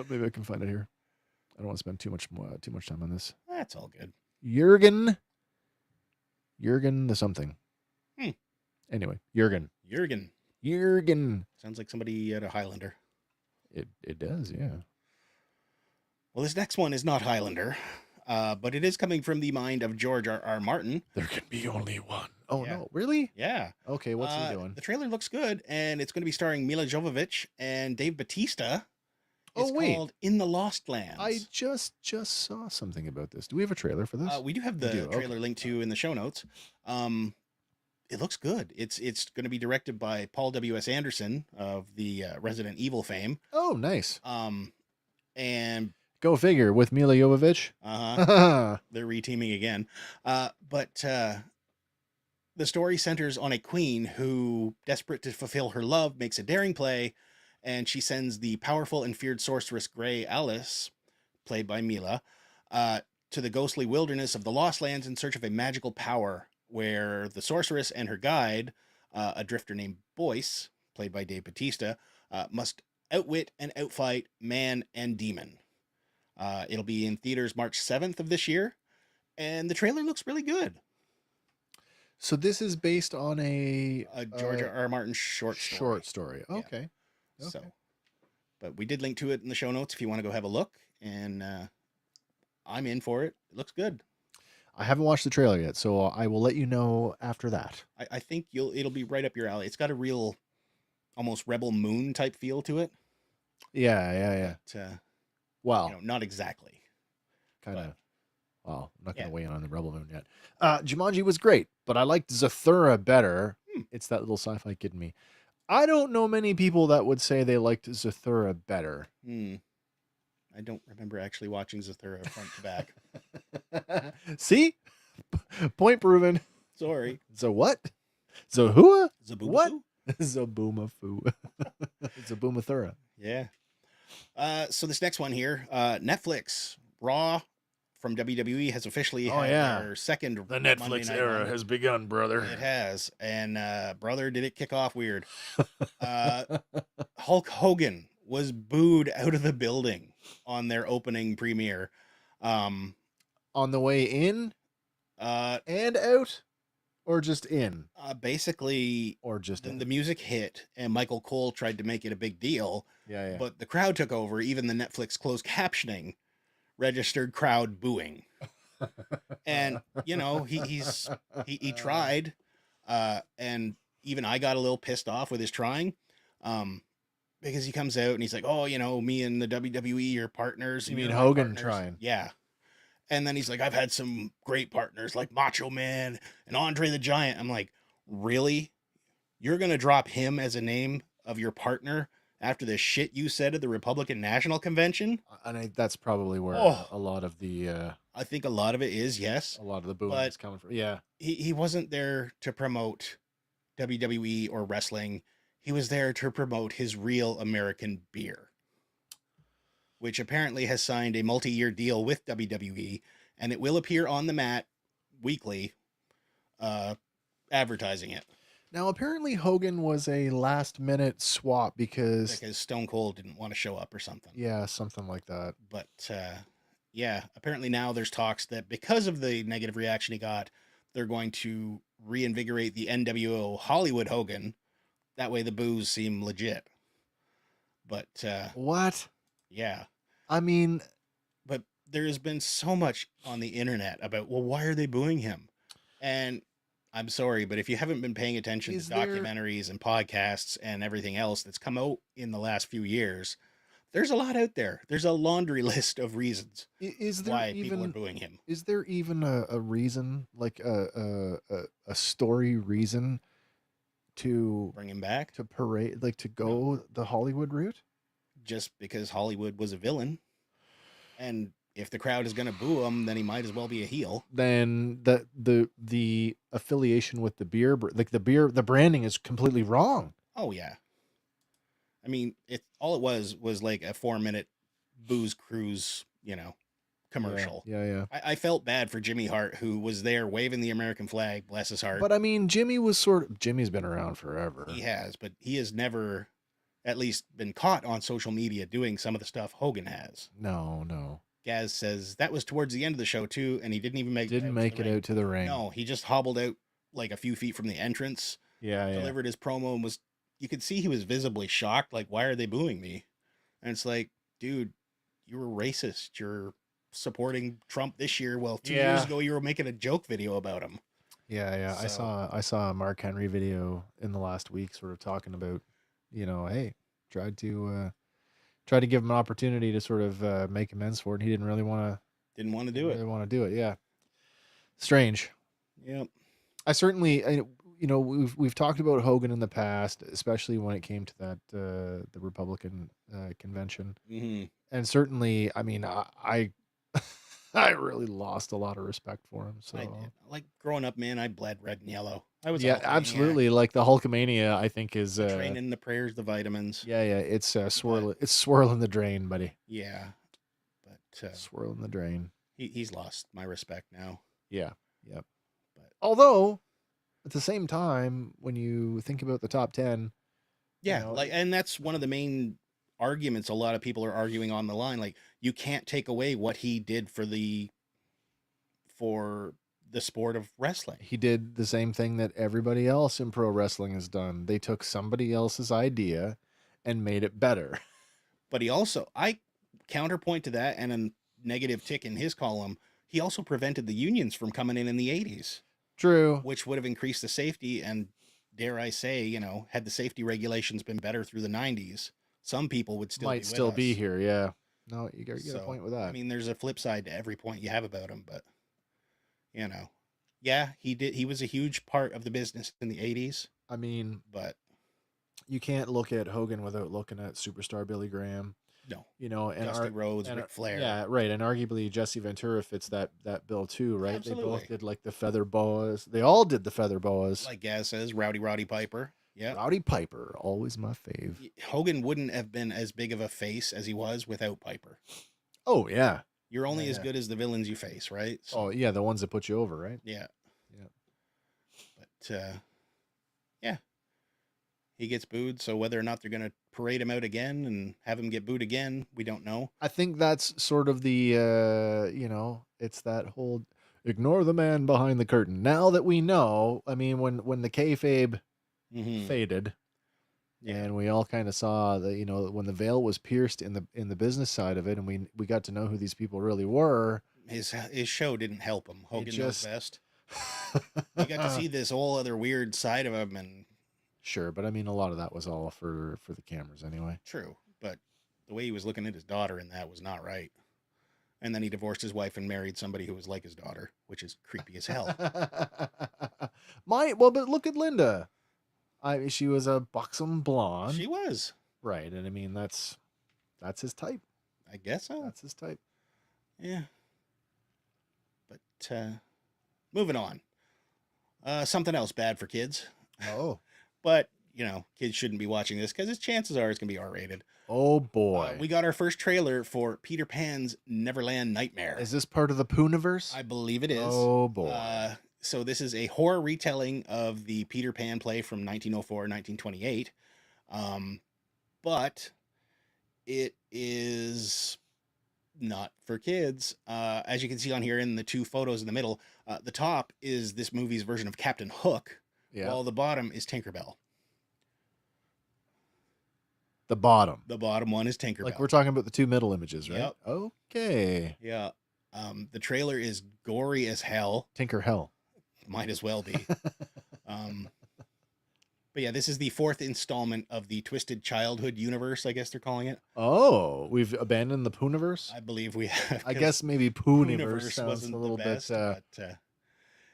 Maybe I can find it here. I don't want to spend too much time on this. That's all good. Jurgen the something. Anyway, Jurgen. Sounds like somebody at a Highlander. It does, yeah. Well, this next one is not Highlander, but it is coming from the mind of George R.R. Martin. There can be only one. Oh, Yeah. no. Really? Yeah. Okay, what's he doing? The trailer looks good, and it's going to be starring Mila Jovovich and Dave Bautista. It's called In the Lost Lands. I just saw something about this. Do we have a trailer for this? We do have the trailer linked to in the show notes. It looks good. It's going to be directed by Paul W.S. Anderson of the Resident Evil fame. Oh, nice. And go figure with Mila Jovovich. They're reteaming again. But the story centers on a queen who, desperate to fulfill her love, makes a daring play, and she sends the powerful and feared sorceress Grey Alice, played by Mila, to the ghostly wilderness of the Lost Lands in search of a magical power, where the sorceress and her guide, a drifter named Boyce, played by Dave Bautista, must outwit and outfight man and demon. It'll be in theaters March 7th of this year, and the trailer looks really good. So this is based on a George R.R. Martin short story. Okay. Yeah. So, but we did link to it in the show notes if you want to go have a look, and I'm in for it. It looks good. I haven't watched the trailer yet, so I will let you know after that. I think it'll be right up your alley. It's got a real, almost Rebel Moon type feel to it. Yeah. But, well, not exactly. Kind of. Well, I'm not going to weigh in on the Rebel Moon yet. Jumanji was great, but I liked Zathura better. It's that little sci-fi kid in me. I don't know many people that would say they liked Zathura better. I don't remember actually watching Zathura front to back. See? Point proven. Sorry. So what? Zahua? Zaboomafoo? What? Zaboomafoo. Zaboomathura. Yeah. So this next one here, Netflix, Raw from WWE has officially had their second The Netflix era has begun, brother. It has. And brother, did it kick off weird. Hulk Hogan was booed out of the building on their opening premiere. On the way in and out, or just in? Basically, or just the music hit, and Michael Cole tried to make it a big deal. Yeah. But the crowd took over. Even the Netflix closed captioning registered crowd booing. And he tried, and even I got a little pissed off with his trying, because he comes out and he's like, oh, me and the WWE are partners. You mean Hogan trying? Yeah. And then he's like, I've had some great partners like Macho Man and Andre the Giant. I'm like, really? You're going to drop him as a name of your partner after the shit you said at the Republican National Convention? And that's probably where a lot of the... I think a lot of it is, yes. A lot of the booing is coming from. Yeah. He wasn't there to promote WWE or wrestling. He was there to promote his Real American Beer, which apparently has signed a multi-year deal with WWE, and it will appear on the mat weekly, advertising it. Now, apparently Hogan was a last minute swap because, because Stone Cold didn't want to show up or something. yeah, something like that. But yeah, apparently now there's talks that because of the negative reaction he got, they're going to reinvigorate the NWO Hollywood Hogan. That way the boos seem legit. But What? yeah, I mean, but there has been so much on the internet about, well, why are they booing him? And I'm sorry, but if you haven't been paying attention Is to there- documentaries and podcasts and everything else that's come out in the last few years, there's a lot out there. There's a laundry list of reasons is there why people are even booing him. is there even a reason, like a story reason to Bring him back parade, like to go the Hollywood route? just because Hollywood was a villain. And if the crowd is going to boo him, then he might as well be a heel. Then the affiliation with the beer, the branding is completely wrong. Oh, yeah. I mean, all it was like a 4-minute booze cruise, commercial. Yeah. I felt bad for Jimmy Hart, who was there waving the American flag, bless his heart. But I mean, Jimmy's been around forever. He has, but he has never at least been caught on social media doing some of the stuff Hogan has. No. Gaz says that was towards the end of the show too, and he didn't even make Didn't make it out to the ring. No, he just hobbled out like a few feet from the entrance, Yeah. delivered his promo, and you could see he was visibly shocked, like, why are they booing me? And it's like, dude, you were racist. You're supporting Trump this year. Well, 2 years ago you were making a joke video about him. Yeah. So- I saw a Mark Henry video in the last week, sort of talking about, hey, tried to give him an opportunity to sort of make amends for it. And he didn't really want Didn't want to to do it. Really want to do it. Yeah. Strange. Yep. I certainly, we've talked about Hogan in the past, especially when it came to that the Republican convention, Mm-hmm. and certainly, I mean, I I really lost a lot of respect for him. So I did. Like growing up, man, I bled red and yellow. I was a yeah, Hulkamaniac. absolutely. Like the Hulkamania, I think is The training, the prayers, the vitamins. yeah. It's swirling the drain, buddy. Yeah, but Swirling the drain. he's lost my respect now. Yeah. Yep. But Although, at the same time, when you think about the top 10, yeah, and that's one of the main arguments a lot of people are arguing on the line. Like, you can't take away what he did for the sport of wrestling. he did the same thing that everybody else in pro wrestling has done. They took somebody else's idea and made it better. But he also, I counterpoint to that, and a negative tick in his column, he also prevented the unions from coming in the 80s. True. Which would have increased the safety, and dare I say, had the safety regulations been better through the 90s, some people would still Might be still with be us. here. Yeah. No, you got a So, point with that. I mean, there's a flip side to every point you have about him, but yeah, he did. He was a huge part of the business in the 80s, I mean, but you can't look at Hogan without looking at superstar Billy Graham. no, And Dusty Rhodes, and Ric Flair. Yeah, right. And arguably Jesse Ventura fits that bill too, right? They Absolutely. both did like the feather boas. They all did the feather boas. Like Gaz says, Roddy Piper. Yeah. Rowdy Piper, always my fave. Hogan wouldn't have been as big of a face as he was without Piper. Oh yeah. You're only as Yeah. good as the villains you face, right? So, Oh yeah, the ones that put you over, right? yeah. Yeah. But yeah, he gets booed. So whether or not they're going to parade him out again and have him get booed again, we don't know. I think that's sort of the it's that whole ignore the man behind the curtain. Now that we know, I mean, when the kayfabe Mhm. faded, Yeah. and we all kind of saw that when the veil was pierced in the business side of it, and we got to know who these people really were. His show didn't help him. Hogan knows just- best. You got to see this whole other weird side of him, and Sure, but I mean, a lot of that was all for the cameras anyway. true. But the way he was looking at his daughter in that was not right. And then he divorced his wife and married somebody who was like his daughter, which is creepy as hell. But look at Linda. She was a buxom blonde, She was. right? And I mean, that's his type. I guess so. That's his type. Yeah. But moving on. Something else bad for kids. Oh, But, kids shouldn't be watching this because its chances are it's going to be R-rated. oh boy. We got our first trailer for Peter Pan's Neverland Nightmare. Is this part of the Pooniverse? I believe it is. Oh boy. So this is a horror retelling of the Peter Pan play from 1904 1928. But it is not for kids. As you can see on here in the two photos in the middle, the top is this movie's version of Captain Hook, while the bottom is Tinkerbell. The bottom. The bottom one is Tinkerbell. Like we're talking about the two middle images, right? Yep. Okay. Yeah. The trailer is gory as hell. Tinker hell. Might as well be. But yeah, this is the fourth installment of the Twisted Childhood universe, I guess they're calling it. Oh, we've abandoned the Pooniverse? I believe we have. I guess maybe Pooniverse sounds wasn't a little the best, bit... but,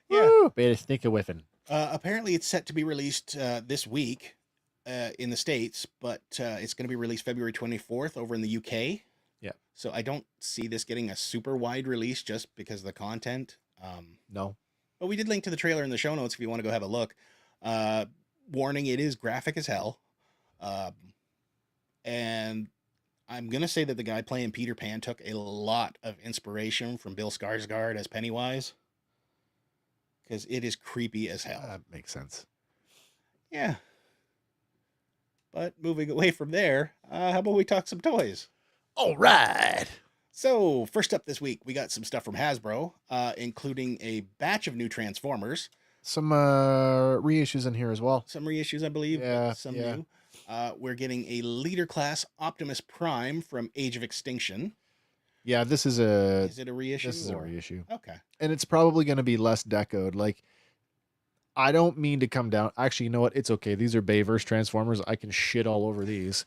yeah. Better sneak a whiffing. Apparently it's set to be released this week in the States, but it's going to be released February 24th over in the UK. Yeah. So I don't see this getting a super wide release just because of the content. No. But we did link to the trailer in the show notes if you want to go have a look. Warning, it is graphic as hell. And I'm going to say that the guy playing Peter Pan took a lot of inspiration from Bill Skarsgård as Pennywise. Because it is creepy as hell. That makes sense. Yeah. But moving away from there, how about we talk some toys? All right. So, first up this week, we got some stuff from Hasbro, including a batch of new Transformers. Some reissues in here as well. Some reissues, I believe. Yeah, Some yeah. new. We're getting a leader class Optimus Prime from Age of Extinction. Yeah, this is Is it a reissue? a reissue. Okay. And it's probably going to be less decoed. Like, I don't mean to come down. Actually, you know what? It's okay. These are Bayverse Transformers. I can shit all over these.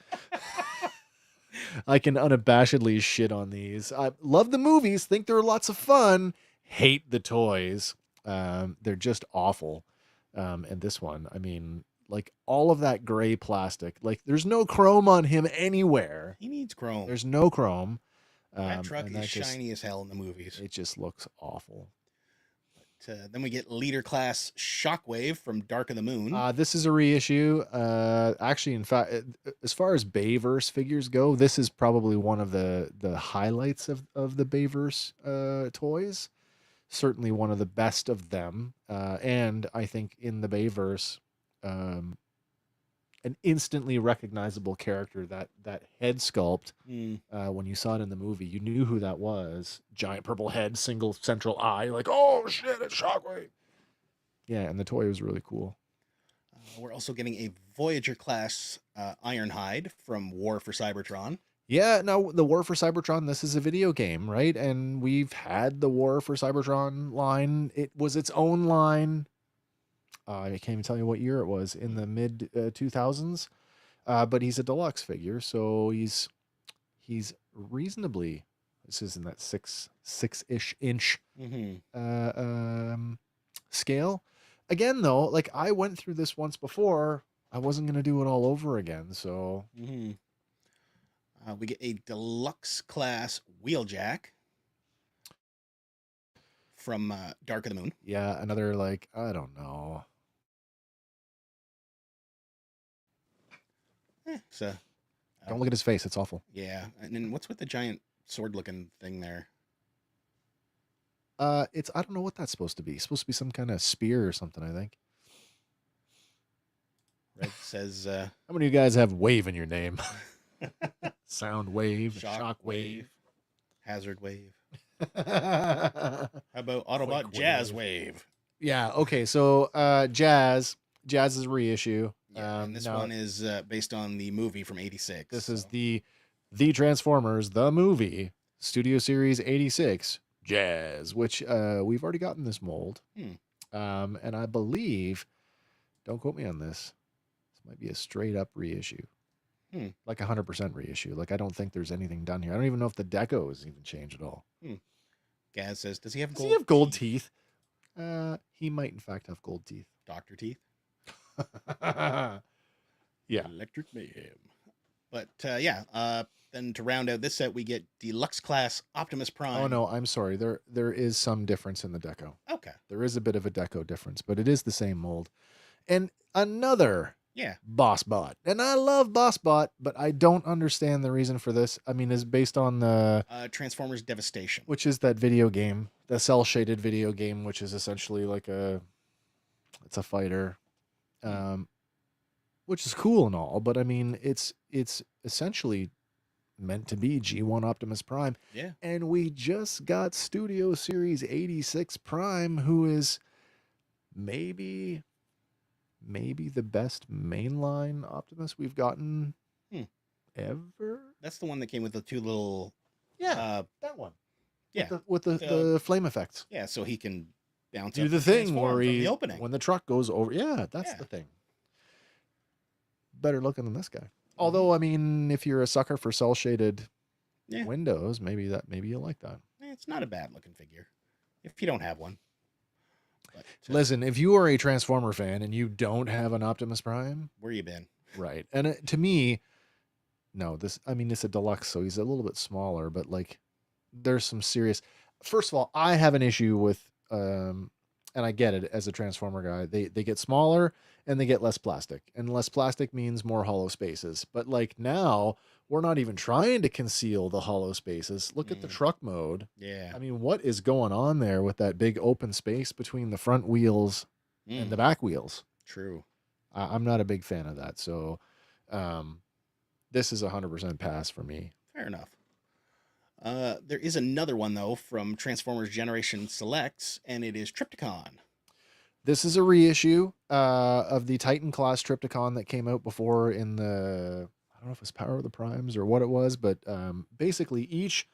I can unabashedly shit on these. I love the movies. Think they're lots of fun. Hate the toys. They're just awful. And this one, I mean, like all of that gray plastic. Like there's no chrome on him anywhere. He needs chrome. There's no chrome. That truck and is shiny as hell in the movies. It just looks awful. But, then we get leader class Shockwave from Dark of the Moon. This is a reissue. Actually, in fact, as far as Bayverse figures go, this is probably one of the highlights of the Bayverse toys. Certainly one of the best of them. And I think in the Bayverse, an instantly recognizable character, that head sculpt, when you saw it in the movie, you knew who that was. Giant purple head, single central eye, like, oh shit, it's Shockwave. Yeah, and the toy was really cool. We're also getting a Voyager class Ironhide from War for Cybertron. Yeah, no, the War for Cybertron, this is a video game, right? And we've had the War for Cybertron line. It was its own line. I can't even tell you what year it was, in the mid 2000s. But he's a deluxe figure, so he's reasonably, this is in that six-ish inch scale. Again, though, like I went through this once before. I wasn't going to do it all over again, so. We get a deluxe class Wheeljack from Dark of the Moon. Yeah, another, like, I don't know. So Don't look at his face. It's awful. Yeah. And then what's with the giant sword-looking thing there? I don't know what that's supposed to be. It's supposed to be some kind of spear or something, I think. Red says... How many of you guys have wave in your name? Sound wave, shock wave. Hazard wave. How about Autobot Quick Jazz Wave? Yeah, okay, so Jazz is a reissue. Yeah, and this one is based on the movie from 86. This is the Transformers, the movie, Studio Series 86, Jazz, which we've already gotten this mold. And I believe, don't quote me on this, this might be a straight up reissue. Like 100% reissue. Like, I don't think there's anything done here. I don't even know if the deco is even changed at all. Gaz says, does he have gold? Does he have gold teeth? He might, in fact, have gold teeth. Doctor teeth? Yeah. Electric mayhem. But, then to round out this set, we get deluxe class Optimus Prime. Oh, no, I'm sorry. There is some difference in the deco. Okay. There is a bit of a deco difference, but it is the same mold. And another Yeah. BossBot. And I love BossBot, but I don't understand the reason for this. I mean, is based on the Transformers Devastation. which is that video game, the cell shaded video game, which is essentially like it's a fighter, which is cool and all, but I mean, it's essentially meant to be G1 Optimus Prime. Yeah. And we just got Studio Series 86 Prime, who is maybe the best mainline Optimus we've gotten ever. That's the one that came with the two little. Yeah, that one. Yeah, with the flame effects. Yeah, so he can bounce. Do up the and thing transform where from the opening when the truck goes over. Yeah, that's the thing. Better looking than this guy. Although, I mean, if you're a sucker for cell shaded windows, maybe you like that. It's not a bad looking figure if you don't have one. But, listen, if you are a Transformer fan and you don't have an Optimus Prime, where you been? Right. And to me, no, it's a deluxe, so he's a little bit smaller, but like there's some serious. First of all, I have an issue with and I get it as a Transformer guy. They get smaller and they get less plastic. And less plastic means more hollow spaces. But like now, we're not even trying to conceal the hollow spaces. Look at the truck mode. Yeah. I mean, what is going on there with that big open space between the front wheels and the back wheels? True. I'm not a big fan of that. So this is 100% pass for me. Fair enough. There is another one, though, from Transformers Generation Selects, and it is Trypticon. This is a reissue of the Titan class Trypticon that came out before in the, I don't know if it was Power of the Primes or what it was, but basically each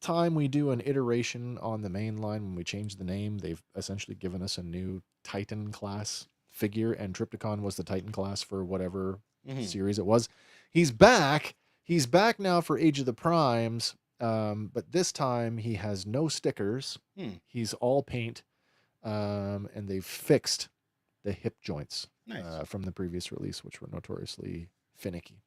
time we do an iteration on the main line, when we change the name, they've essentially given us a new Titan class figure, and Trypticon was the Titan class for whatever series it was. He's back. He's back now for Age of the Primes, but this time he has no stickers. He's all paint, and they've fixed the hip joints from the previous release, which were notoriously finicky.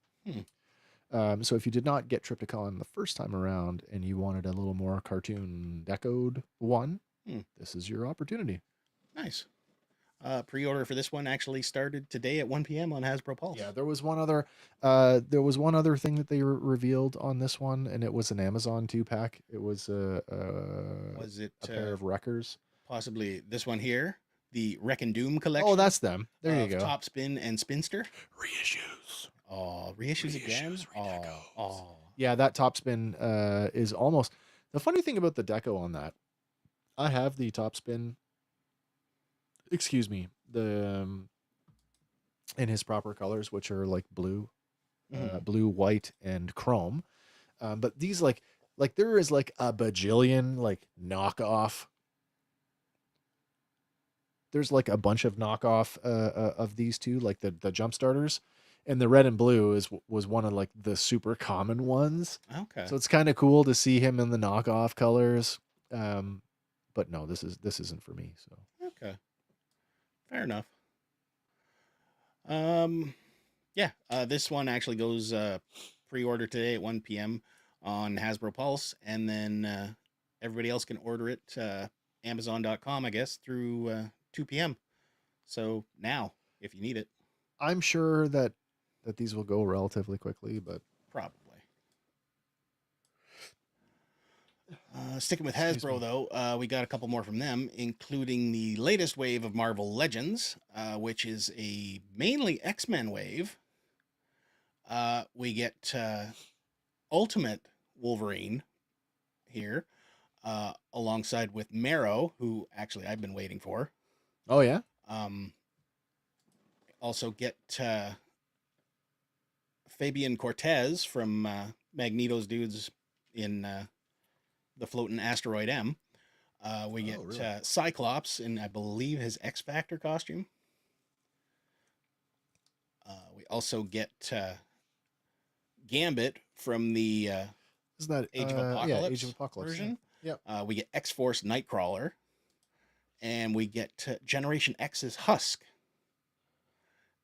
So if you did not get Trypticon the first time around and you wanted a little more cartoon decoed one, this is your opportunity. Nice. Pre-order for this one actually started today at 1 p.m. on Hasbro Pulse. Yeah, there was one other thing that they revealed on this one, and it was an Amazon 2-pack. It was a pair of Wreckers. Possibly this one here, the Wreck and Doom collection. Oh, that's them. There you go. Top Spin and Spinster. Reissues. Oh, reissues again? Oh. Yeah, that Top Spin is almost... The funny thing about the deco on that, I have the Top Spin... Excuse me, the in his proper colors, which are like blue, blue, white, and chrome. But these like there is like a bajillion like knockoff. There's like a bunch of knockoff of these two, like the jump starters, and the red and blue was one of like the super common ones. Okay. So it's kind of cool to see him in the knockoff colors. But no, this isn't for me. So okay. Fair enough. This one actually goes pre-order today at 1 p.m. on Hasbro Pulse, and then everybody else can order it Amazon.com, I guess, through 2 p.m. So now, if you need it. I'm sure that these will go relatively quickly, but probably. Sticking with Hasbro, though, we got a couple more from them, including the latest wave of Marvel Legends, which is a mainly X-Men wave. We get Ultimate Wolverine here, alongside with Marrow, who actually I've been waiting for. Oh, yeah? Also get Fabian Cortez from Magneto's dudes in... the floating asteroid M. We get really? Cyclops in, I believe, his X-Factor costume. We also get Gambit from the Isn't that, Age of Apocalypse, Age of Apocalypse version. Yeah. We get X-Force Nightcrawler. And we get Generation X's Husk.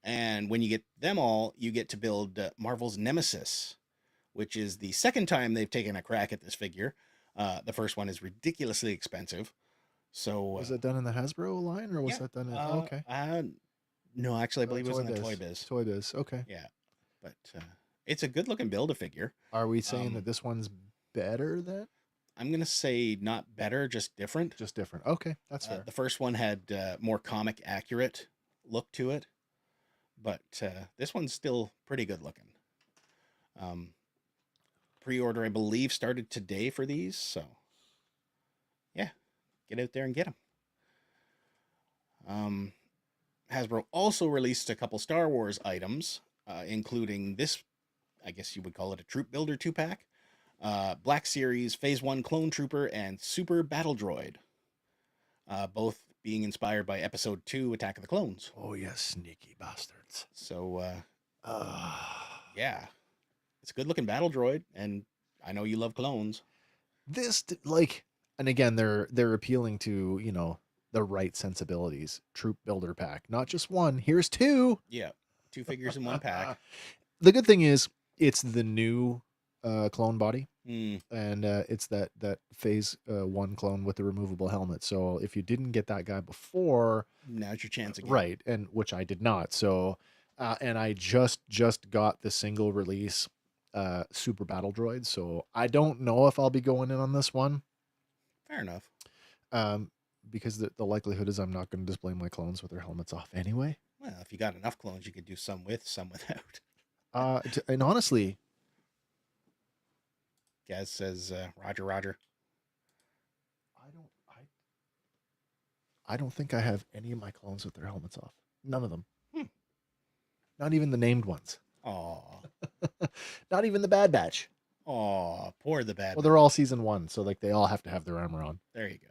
And when you get them all, you get to build Marvel's Nemesis, which is the second time they've taken a crack at this figure. The first one is ridiculously expensive. So was that done in the Hasbro line, or was that done in? Okay. No, actually, I believe it was in the Toy Biz. Toy Biz. Okay. Yeah, but it's a good looking Build-A-Figure. Are we saying that this one's better then? I'm gonna say not better, just different. Just different. Okay, that's fair. The first one had more comic accurate look to it, but this one's still pretty good looking. Pre-order, I believe, started today for these, so yeah, get out there and get them. Hasbro also released a couple Star Wars items, including this, I guess you would call it a Troop Builder 2-pack, Black Series, Phase 1 Clone Trooper, and Super Battle Droid, both being inspired by Episode 2, Attack of the Clones. Oh, yes, sneaky bastards. So, yeah, it's a good-looking battle droid, and I know you love clones. This, like, and again, they're appealing to, you know, the right sensibilities. Troop Builder pack, not just one. Here's two. Yeah, 2 figures in 1 pack. The good thing is it's the new clone body, and it's that Phase 1 clone with the removable helmet. So if you didn't get that guy before, now's your chance again. Right, and which I did not. So, and I just got the single release Super Battle Droid. So I don't know if I'll be going in on this one. Fair enough. Because the likelihood is I'm not going to display my clones with their helmets off anyway. Well, if you got enough clones, you could do some with, some without. And honestly, Gaz says, Roger. I don't think I have any of my clones with their helmets off. None of them. Not even the named ones. Aw. Not even the Bad Batch. Aw, poor the Bad Well, they're all season 1, so like they all have to have their armor on. There you go.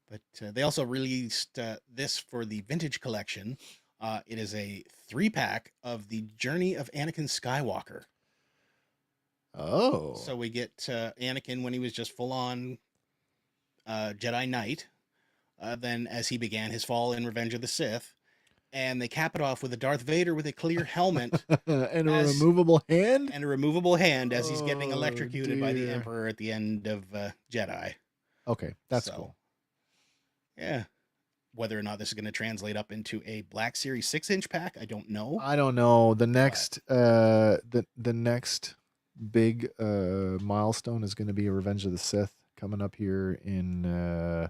But they also released this for the Vintage Collection. It is a 3-pack of the Journey of Anakin Skywalker. Oh. So we get Anakin when he was just full-on Jedi Knight. Then as he began his fall in Revenge of the Sith. And they cap it off with a Darth Vader with a clear helmet. And a removable hand? And a removable hand as he's getting electrocuted by the Emperor at the end of Jedi. Okay, that's cool. Yeah. Whether or not this is going to translate up into a Black Series 6-inch pack, I don't know. I don't know. The next the next big milestone is going to be a Revenge of the Sith coming up here in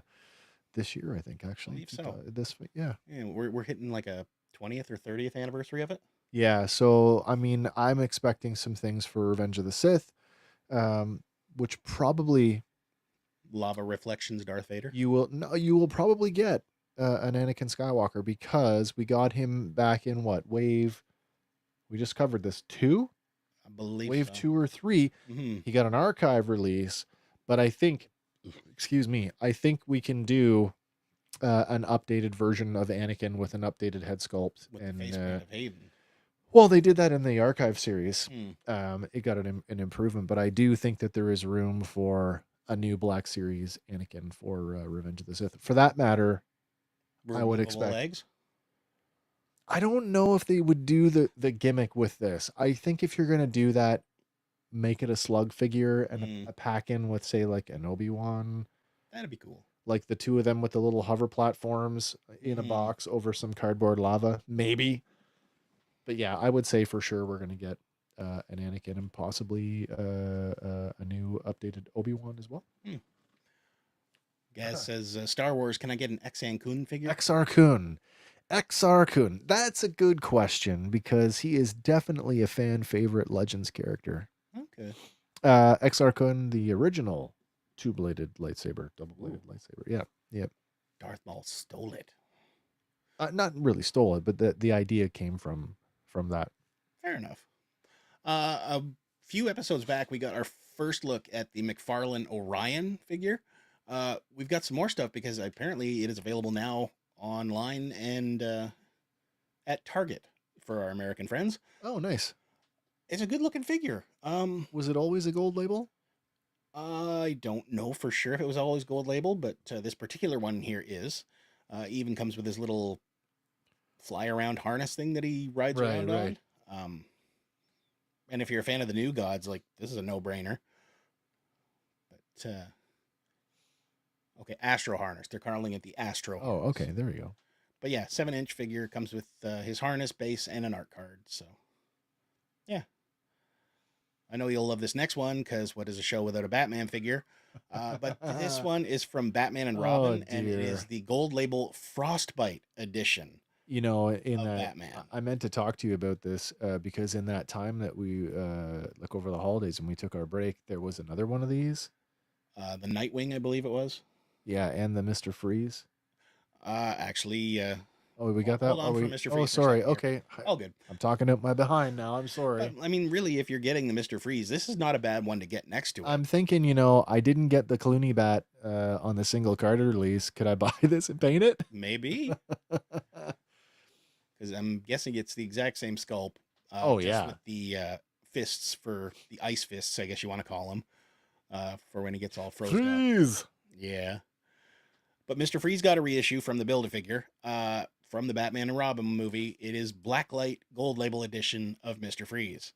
this year, I think, actually. I believe so. Yeah, we're hitting like a 20th or 30th anniversary of it. Yeah, so I mean, I'm expecting some things for Revenge of the Sith, which probably Lava Reflections Darth Vader. you will probably get an Anakin Skywalker because we got him back in what wave? We just covered this 2, I believe wave so. 2 or 3. Mm-hmm. He got an archive release, but I think we can do an updated version of Anakin with an updated head sculpt With and the face paint of Hayden. Well, they did that in the archive series. Mm. It got an improvement, but I do think that there is room for a new Black Series Anakin for Revenge of the Sith. For that matter, I would expect legs. I don't know if they would do the gimmick with this. I think if you're gonna do that, make it a slug figure and a pack in with, say, like an Obi-Wan. That'd be cool. Like the 2 of them with the little hover platforms in a box over some cardboard lava, maybe. But yeah, I would say for sure we're gonna get an Anakin and possibly a new updated Obi-Wan as well. Gaz says, Star Wars, can I get an Exar Kun figure? Exar Kun. That's a good question because he is definitely a fan favorite Legends character. Okay. Exar Kun, the original 2-bladed lightsaber, double-bladed lightsaber. Yeah. Yep. Darth Maul stole it. Not really stole it, but the idea came from that. Fair enough. A few episodes back, we got our first look at the McFarlane Orion figure. We've got some more stuff because apparently it is available now online and at Target for our American friends. Oh, nice. It's a good looking figure. Was it always a gold label? I don't know for sure if it was always gold label, but this particular one here is. Even comes with his little fly around harness thing that he rides around on. And if you're a fan of the New Gods, like, this is a no-brainer. But okay, Astro harness. They're calling it the Astro harness. Oh, okay, there we go. But yeah, 7-inch figure comes with his harness, base, and an art card. So yeah, I know you'll love this next one because what is a show without a Batman figure? But this one is from Batman and Oh, Robin, and it dear. is the gold label Frostbite edition You know, in of that Batman. I meant to talk to you about this because in that time that we like over the holidays when we took our break, there was another one of these. The Nightwing, I believe it was. Yeah, and the Mr. Freeze. Actually, Oh, we got that. hold on Oh, for we, Mr. oh, Freeze for a sorry. second here. Okay, All good. I'm talking out my behind now. I'm But, sorry. I mean, really, if you're getting the Mr. Freeze, this is not a bad one to get next to it. I'm thinking, you know, I didn't get the Clooney bat on the single card release. Could I buy this and paint it? Maybe. Because I'm guessing it's the exact same sculpt. Oh, just yeah. with the fists for the ice fists, I guess you want to call them, for when he gets all frozen up. Freeze! Yeah. But Mr. Freeze got a reissue from the Build-A-Figure from the Batman and Robin movie. It is Blacklight Gold Label edition of Mr. Freeze.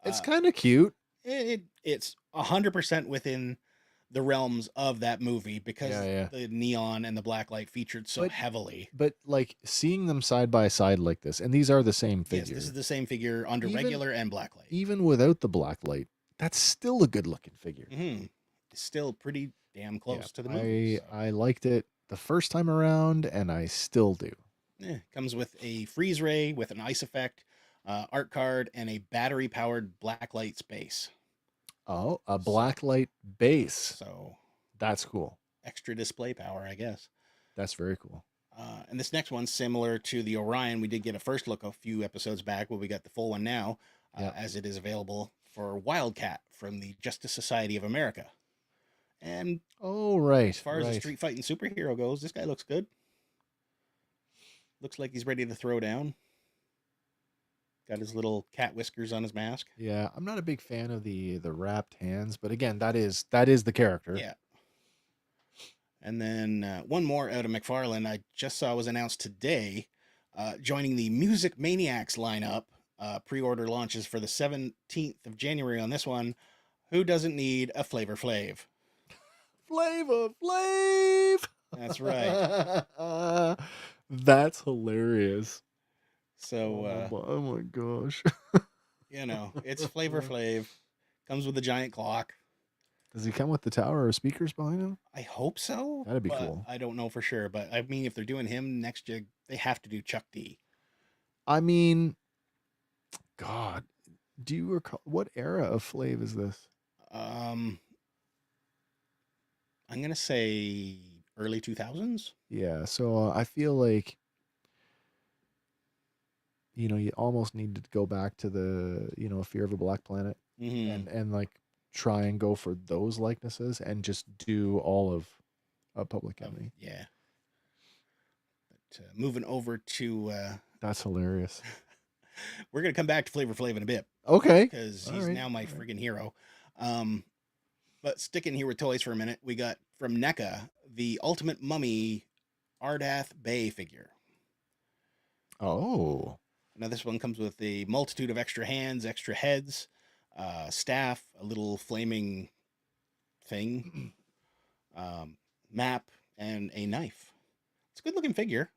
It's kind of cute. It's 100% within the realms of that movie because Yeah. the neon and the blacklight featured so But- heavily. But like seeing them side by side like this, and these are the same figure. Yes, this is the same figure under Even- regular and blacklight. Even without the black light, that's still a good looking figure. Mm-hmm. It's still pretty damn close Yeah, to the movie. so. I liked it the first time around, and I still do. Comes with a freeze ray with an ice effect, art card, and a battery-powered blacklight space. Oh, a black light base. So That's cool. extra display power, I guess. That's very cool. And this next one's similar to the Orion. We did get a first look a few episodes back, but we got the full one now, Yeah. as it is available for Wildcat from the Justice Society of America. And Oh, right. as far as a street fighting superhero goes, this guy looks good. Looks like he's ready to throw down. Got his little cat whiskers on his mask. Yeah, I'm not a big fan of the wrapped hands, but again, that is the character. Yeah. And then one more out of McFarlane I just saw was announced today, joining the Music Maniacs lineup. Pre-order launches for the 17th of January on this one. Who doesn't need a Flavor Flav? Flavor Flav. That's right. That's hilarious. So, oh my gosh. you know, it's Flavor Flav. Comes with a giant clock. Does he come with the tower or speakers behind him? I hope so. That'd be but cool. I don't know for sure. But I mean, if they're doing him next year, they have to do Chuck D. I mean, God, do you recall what era of Flav is this? I'm going to say early 2000s. Yeah, so I feel like you almost need to go back to the Fear of a Black Planet Mm-hmm. and like try and go for those likenesses and just do all of Public Enemy. Yeah. But moving over to, That's hilarious. we're going to come back to Flavor Flav in a bit Okay. because All he's right, now my all right. friggin' hero. But sticking here with toys for a minute, we got from NECA the Ultimate Mummy Ardath Bay figure. Oh. Now this one comes with a multitude of extra hands, extra heads, staff, a little flaming thing, map, and a knife. It's a good looking figure.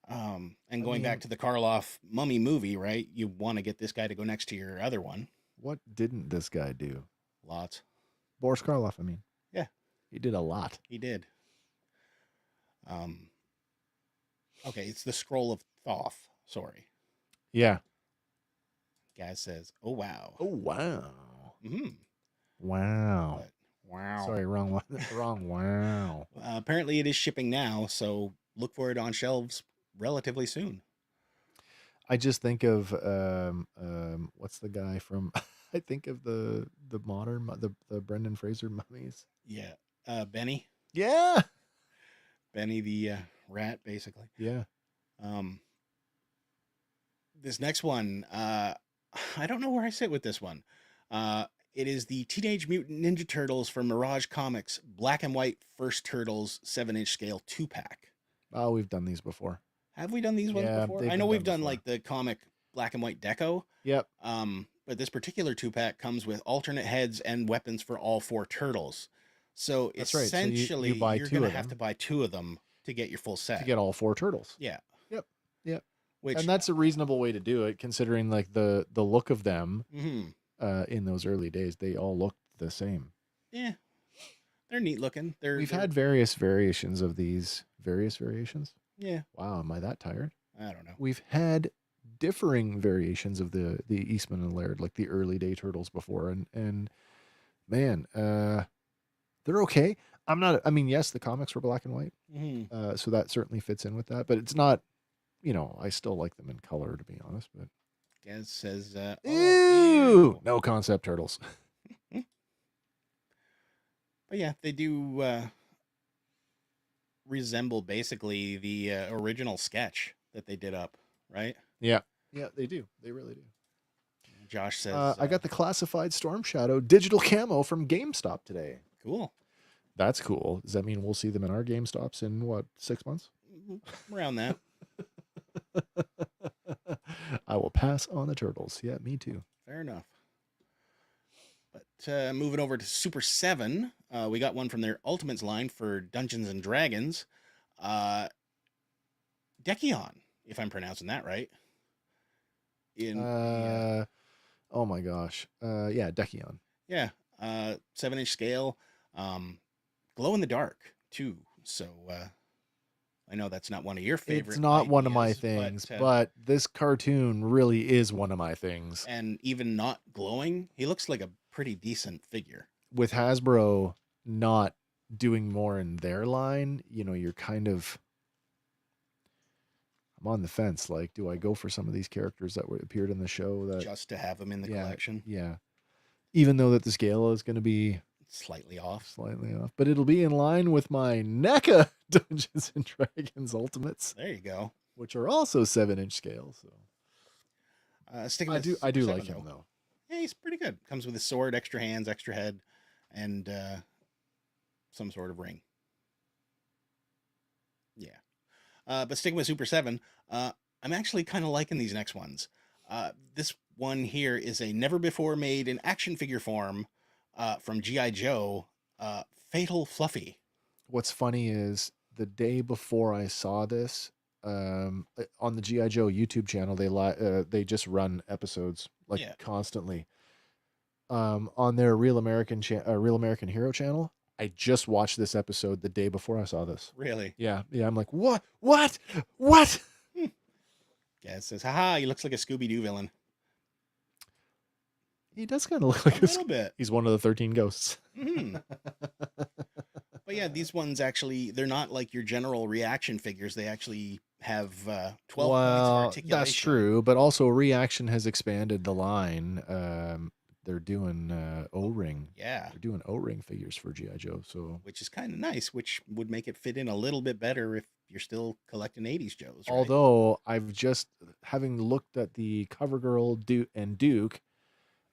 And going back to the Karloff Mummy movie, right? You want to get this guy to go next to your other one. What didn't this guy do? Lots. Boris Karloff, I mean. Yeah. He did a lot. He did. Okay, it's the Scroll of Thoth. Sorry. Yeah. Guy says, "Oh wow." Oh, wow. Mm-hmm. Wow. Wow. Sorry, wrong one. Wrong. Wow. Apparently, it is shipping now, so look for it on shelves relatively soon. I just think of what's the guy from I think of the modern the Brendan Fraser mummies. Yeah. Benny. Yeah. Benny the rat, basically. Yeah. This next one, I don't know where I sit with this one. It is the Teenage Mutant Ninja Turtles from Mirage Comics Black and White First Turtles 7-inch scale 2-pack. Oh, we've done these before. Have we done these ones Yeah, before? they've I know been we've done done before. like the comic Black and White Deco. Yep. But this particular 2-pack comes with alternate heads and weapons for all 4 turtles. So That's right. So you essentially, buy you're two going to of have them. to buy 2 of them to get your full set. to get all 4 turtles. Yeah. Yep. Yep. Which, And that's a reasonable way to do it, considering like the look of them mhm. in those early days. They all looked the same. Yeah, they're neat looking. We've had various variations of these. Various variations? Yeah. Wow, am I that tired? I don't know. We've had differing variations of the Eastman and Laird, like the early day turtles before, and man, they're okay. I mean, yes, the comics were black and white, so that certainly fits in with that, but it's not, I still like them in color, to be honest, but Gaz says, ew, no concept turtles. But yeah, they do resemble basically the original sketch that they did up, right? Yeah, they do. They really do. Josh says, I got the classified Storm Shadow digital camo from GameStop today. cool. That's cool. Does that mean we'll see them in our GameStops in what, 6 months? Around that. I will pass on the turtles. Yeah, me too. Fair enough. But moving over to Super 7, we got one from their Ultimates line for Dungeons and Dragons. Dekion, if I'm pronouncing that right. Oh my gosh. Yeah, Dekion. Yeah, 7-inch scale, glow in the dark too. So I know that's not one of your favorite. It's not one of my ideas, things, but this cartoon really is one of my things. And even not glowing, he looks like a pretty decent figure. With Hasbro not doing more in their line, you're kind of, I'm on the fence. Like, do I go for some of these characters that appeared in the show that Just to have them in the collection. Yeah. Even though that the scale is going to be slightly off, but it'll be in line with my NECA Dungeons and Dragons Ultimates. There you go. Which are also 7-inch scale. So sticking I with do Super like 7, him though. Yeah, he's pretty good. Comes with a sword, extra hands, extra head, and some sort of ring. Yeah. But sticking with Super 7, I'm actually kind of liking these next ones. This one here is a never before made in action figure form from G.I. Joe, Fatal Fluffy. What's funny is the day before I saw this, on the G.I. Joe YouTube channel, they just run episodes constantly. On their Real American Hero channel, I just watched this episode the day before I saw this. Really? Yeah. I'm like, what? Gaz says, haha, he looks like a Scooby-Doo villain. He does kind of look like a little bit. He's one of the 13 ghosts. Mm-hmm. But yeah, these ones actually, they're not like your general reaction figures. They actually have 12 points of articulation. That's true, but also Reaction has expanded the line. They're doing O-ring. Yeah. They're doing O-ring figures for G.I. Joe, so which is kind of nice, which would make it fit in a little bit better if you're still collecting 80s Joes, right? Although I've just, having looked at the CoverGirl and Duke,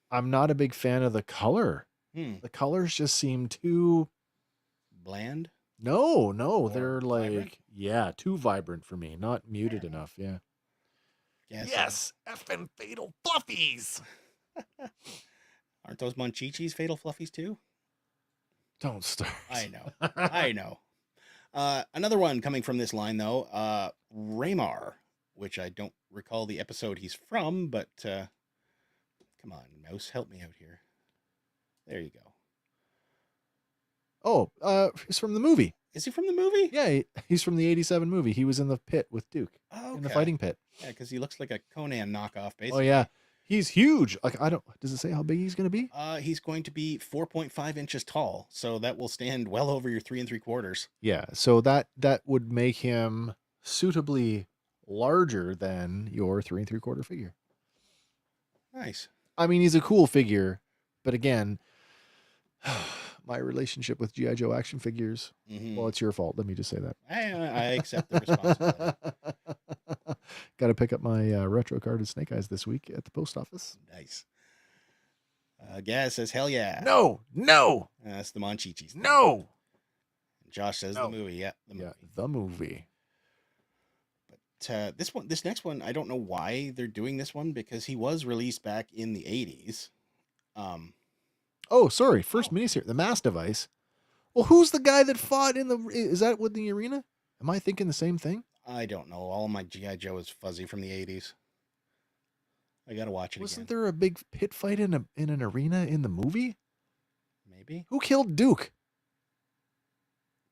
I'm not a big fan of the color. The colors just seem too bland. No, they're like vibrant? Too vibrant for me. Not muted enough. Yeah. Yes, effing Fatal Fluffies. Aren't those Monchichis Fatal Fluffies too? Don't start. I know. Another one coming from this line though, Raymar, which I don't recall the episode he's from, but come on, mouse, help me out here. There you go. Oh, he's from the movie. Is he from the movie? Yeah, he's from the 87 movie. He was in the pit with Duke. Oh, okay. In the fighting pit. Yeah, because he looks like a Conan knockoff, basically. Oh, yeah. He's huge. Like, does it say how big he's going to be? He's going to be 4.5 inches tall. So that will stand well over your 3 3/4. Yeah. So that would make him suitably larger than your 3 3/4 figure. Nice. I mean, he's a cool figure, but again, my relationship with G.I. Joe action figures, well, it's your fault. Let me just say that. I accept the responsibility. Got to pick up my retro card of Snake Eyes this week at the post office. Nice. Gaz says, hell yeah. No. That's the Monchichis. No. Josh says the movie. Yeah, the movie. Yeah, the movie. But this next one, I don't know why they're doing this one because he was released back in the 80s. Oh, sorry. First miniseries, The Mass Device. Well, who's the guy that fought in the? Is that with the arena? Am I thinking the same thing? I don't know. All my G.I. Joe is fuzzy from the 80s. I gotta watch it Wasn't again. there a big pit fight in an arena in the movie? Maybe. Who killed Duke?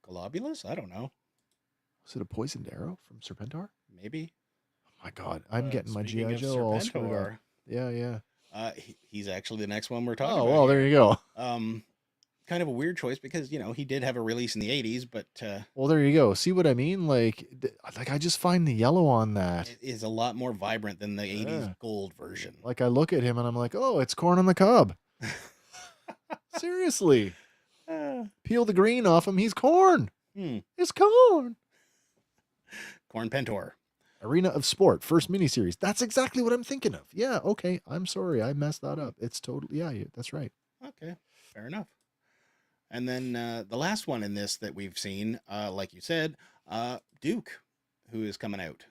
Globulus? I don't know. Was it a poisoned arrow from Serpentor? Maybe. Oh my God, I'm getting my Speaking GI of Joe all screwed up. Serpentor, Yeah. he's actually the next one we're talking Oh about. well, there you go. Kind of a weird choice because he did have a release in the 80s, but Well, there you go. See what I mean? Like I just find the yellow on that. it is a lot more vibrant than the 80s Yeah. gold version. Like I look at him and I'm like, oh, it's corn on the cob. Seriously, peel the green off him. He's corn. It's corn. Corn Pentor. Arena of Sport, first miniseries. That's exactly what I'm thinking of. Yeah, okay. I'm sorry. I messed that up. It's totally, that's right. Okay, fair enough. And then the last one in this that we've seen, like you said, Duke, who is coming out.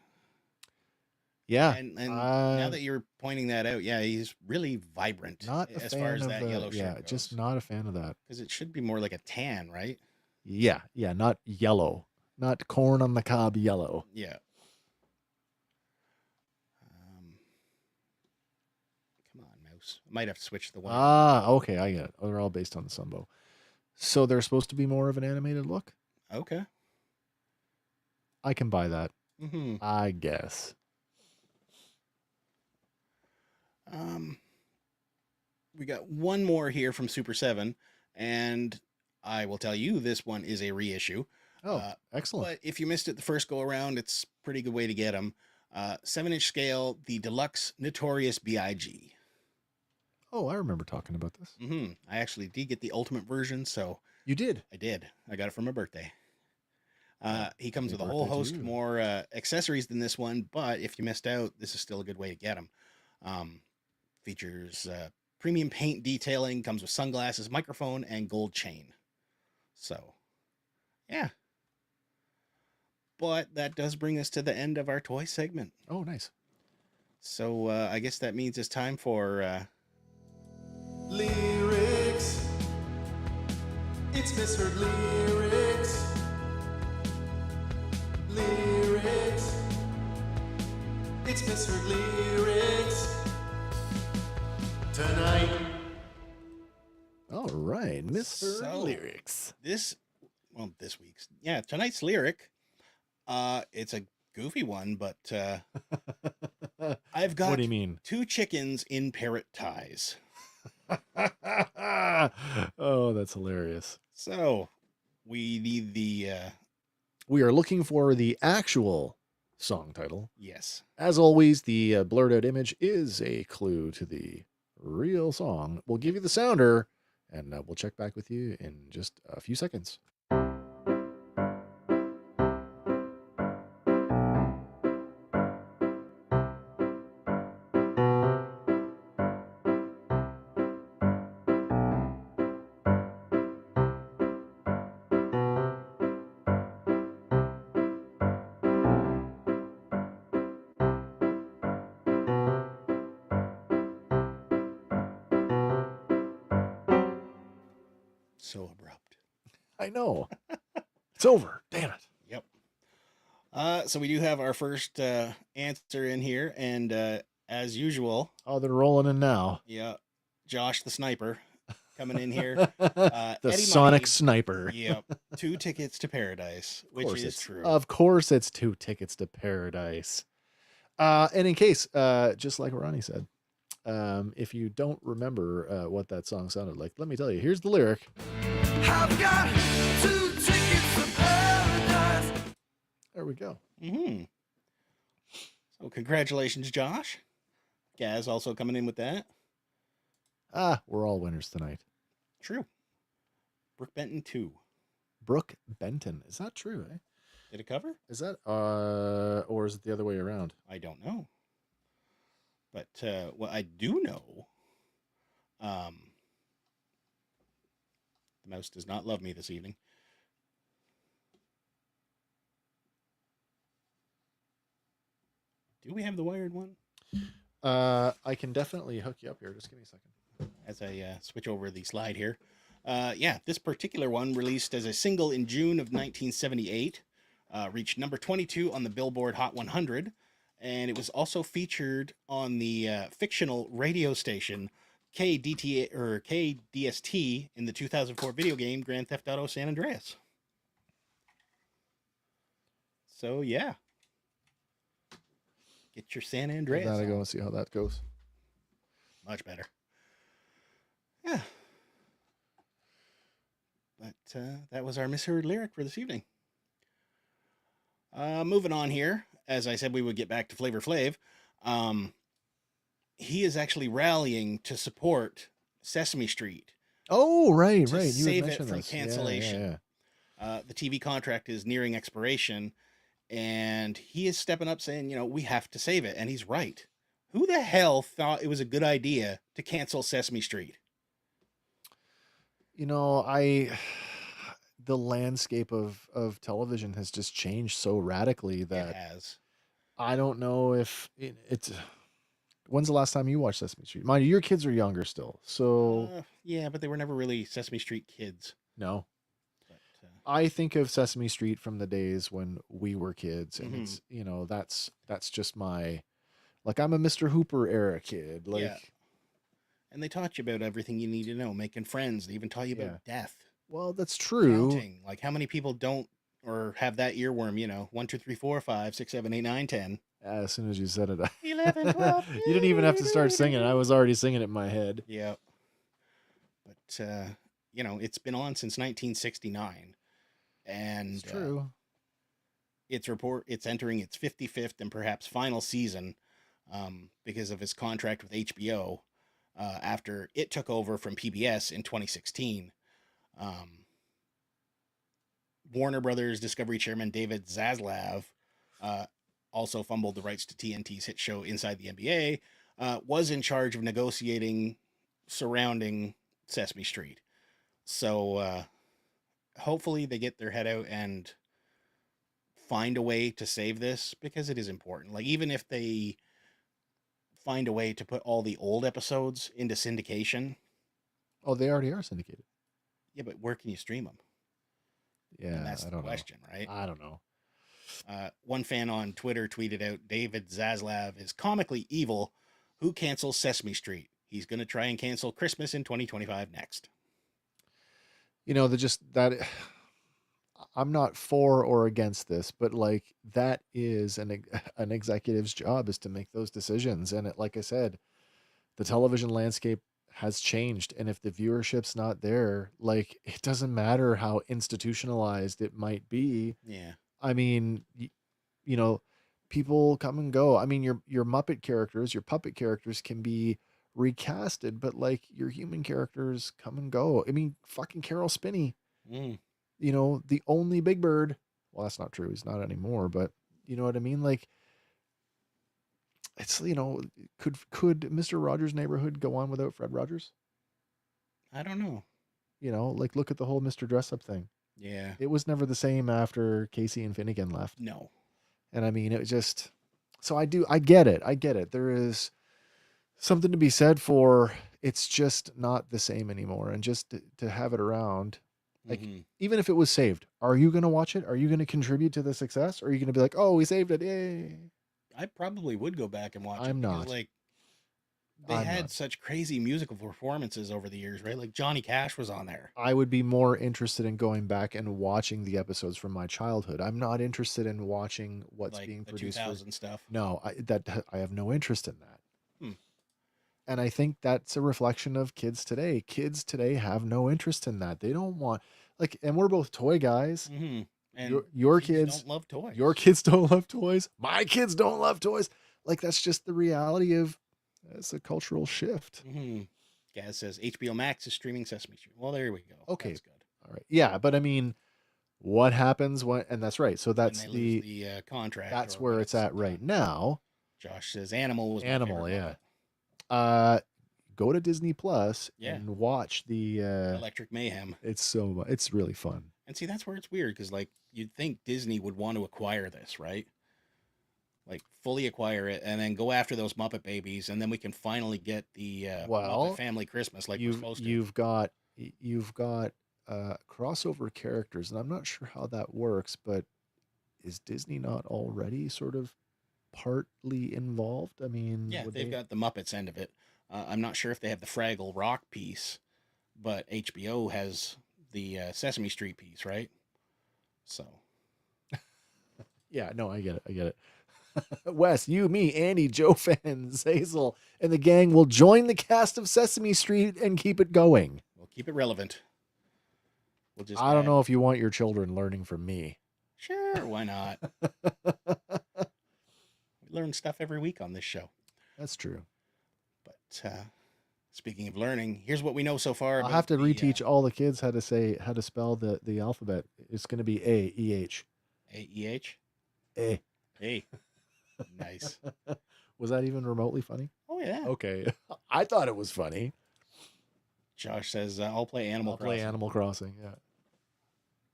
Yeah. And now that you're pointing that out, yeah, he's really vibrant Not a as fan far as of that the, yellow shirt yeah, goes. just not a fan of that. Because it should be more like a tan, right? Yeah, not yellow. Not corn on the cob yellow. Yeah. Come on, mouse. I might have to switch the one. Okay, I get it. Oh, they're all based on the Sunbow. So they're supposed to be more of an animated look? Okay. I can buy that. Mm-hmm. I guess. We got one more here from Super 7, and I will tell you this one is a reissue. Oh, excellent. But if you missed it the first go around, it's a pretty good way to get them. 7-inch scale, the Deluxe Notorious B.I.G. Oh, I remember talking about this. Mm-hmm. I actually did get the ultimate version, so You did? I did. I got it for my birthday. He comes Happy with a whole birthday to host you. more accessories than this one, but if you missed out, this is still a good way to get them. Features premium paint detailing, comes with sunglasses, microphone, and gold chain. So, yeah. But that does bring us to the end of our toy segment. Oh, nice. So I guess that means it's time for Lyrics. It's misheard lyrics. Lyrics. It's misheard lyrics. Tonight. All right, Mr. So- Lyrics. this week's. Yeah, tonight's lyric. It's a goofy one, but I've got What do you mean? 2 chickens in parrot ties. Oh, that's hilarious. So we need the We are looking for the actual song title. yes. As always, the blurred out image is a clue to the real song. We'll give you the sounder, and we'll check back with you in just a few seconds. So abrupt. I know. It's over. Damn it. Yep. So we do have our first answer in here, and as usual, Oh, they're rolling in now. yeah, Josh the sniper coming in here. The Eddie Sonic Money. Sniper. Yep, 2 tickets to paradise, Of which course is it's- true. Of course, it's 2 tickets to paradise. And in case, just like Ronnie said, if you don't remember what that song sounded like, let me tell you. Here's the lyric. I've got 2 tickets to paradise. There we go. Mm-hmm. So congratulations, Josh. Gaz also coming in with that. We're all winners tonight. True. Brooke Benton 2. Brooke Benton. Is that true, eh? Did it cover? Is that, or is it the other way around? I don't know. But what I do know, the mouse does not love me this evening. Do we have the wired one? I can definitely hook you up here. Just give me a second. As I switch over the slide here. Yeah, this particular one released as a single in June of 1978. reached number 22 on the Billboard Hot 100, and it was also featured on the fictional radio station KDST in the 2004 video game Grand Theft Auto San Andreas. So yeah, get your San Andreas. Gotta go on. and see how that goes. Much better. Yeah. But that was our misheard lyric for this evening. Moving on here, as I said, we would get back to Flavor Flav. He is actually rallying to support Sesame Street. Oh, right, To right. You save had it mentioned from this. cancellation. The TV contract is nearing expiration, and he is stepping up saying, you know, we have to save it. And he's right. Who the hell thought it was a good idea to cancel Sesame Street? You know, the landscape of television has just changed so radically It that has. I don't know if it's. When's the last time you watched Sesame Street? Mind you, your kids are younger still, so Yeah, but they were never really Sesame Street kids. no. But, I think of Sesame Street from the days when we were kids, and Mhm. it's, you know, that's just my, like, I'm a Mr. Hooper era kid, like. Yeah. And they taught you about everything you need to know, making friends. They even taught you Yeah. about death, Well, that's true. counting. Like how many people don't or have that earworm? You know, 1, 2, 3, 4, 5, 6, 7, 8, 9, 10. As soon as you said it, 11, 12. you didn't even have to start singing. I was already singing it in my head. Yeah. But you know, it's been on since 1969, and It's true. it's entering its 55th and perhaps final season, because of his contract with HBO, after it took over from PBS in 2016. Warner Brothers Discovery chairman David Zaslav, also fumbled the rights to TNT's hit show Inside the NBA, was in charge of negotiating surrounding Sesame Street. So hopefully they get their head out and find a way to save this, because it is important. Like, even if they find a way to put all the old episodes into syndication, Oh, they already are syndicated. yeah, but where can you stream them? Yeah, And that's I the don't question, right? know. I don't know. One fan on Twitter tweeted out, David Zaslav is comically evil. Who cancels Sesame Street? He's going to try and cancel Christmas in 2025 next. You know, I'm not for or against this, but like, that is an executive's job, is to make those decisions. And like I said, the television landscape has changed, and if the viewership's not there, like, it doesn't matter how institutionalized it might be. Yeah. I mean, you know, people come and go. I mean, your Muppet characters, your puppet characters can be recasted, but like, your human characters come and go. I mean, fucking Carol Spinney, Mm. you know, the only Big Bird. Well, that's not true. He's not anymore, but you know what I mean? Like, it's, you know, could Mr. Rogers' Neighborhood go on without Fred Rogers? I don't know. You know, like, look at the whole Mr. Dress Up thing. Yeah. It was never the same after Casey and Finnegan left. No. And I mean, it was just, so I get it. I get it. There is something to be said for, it's just not the same anymore. And just to have it around, like, Mhm. even if it was saved, are you going to watch it? Are you going to contribute to the success? Or are you going to be like, oh, we saved it, yay? I probably would go back and watch it. I'm because, not. like, they I'm had not. such crazy musical performances over the years, right? Like Johnny Cash was on there. I would be more interested in going back and watching the episodes from my childhood. I'm not interested in watching what's Like being the produced. 2000 stuff. No, I have no interest in that. Hmm. And I think that's a reflection of kids today. Kids today have no interest in that. They don't want, like, and we're both toy guys. Mm-hmm. And Your kids kids don't love toys. Your kids don't love toys. My kids don't love toys. Like, that's just the reality of, it's a cultural shift. Mm-hmm. Gaz says HBO Max is streaming Sesame Street. Well, there we go. Okay. That's good. All right. Yeah, but I mean, what happens when, and that's right. So When that's they lose the contract. that's or where when it's at right done. now. Josh says Animal was my Animal, favorite yeah. Muppet. Go to Disney Plus Yeah. and watch the Electric Mayhem. it's really fun. And see, that's where it's weird, because like you'd think Disney would want to acquire this, right? Like fully acquire it and then go after those Muppet babies, and then we can finally get the Well, Muppet Family Christmas like we're supposed to. you've got crossover characters, and I'm not sure how that works, but is Disney not already sort of partly involved? I mean, Yeah, would they've got the Muppets end of it. I'm not sure if they have the Fraggle Rock piece, but HBO has the Sesame Street piece, right? So Yeah, no, I get it. I get it. Wes, you, me, Andy, Joe Fans, Hazel, and the gang will join the cast of Sesame Street and keep it going. we'll keep it relevant. We'll just I don't add- know if you want your children learning from me. Sure, why not? We learn stuff every week on this show. That's true. But speaking of learning, here's what we know so far. I'll about have to the, reteach all the kids how to spell the alphabet. It's going to be A-E-H. AEH. A. Hey, nice. Was that even remotely funny? Oh yeah. Okay. I thought it was funny. Josh says I'll play Animal I'll Crossing. play Animal Crossing, yeah.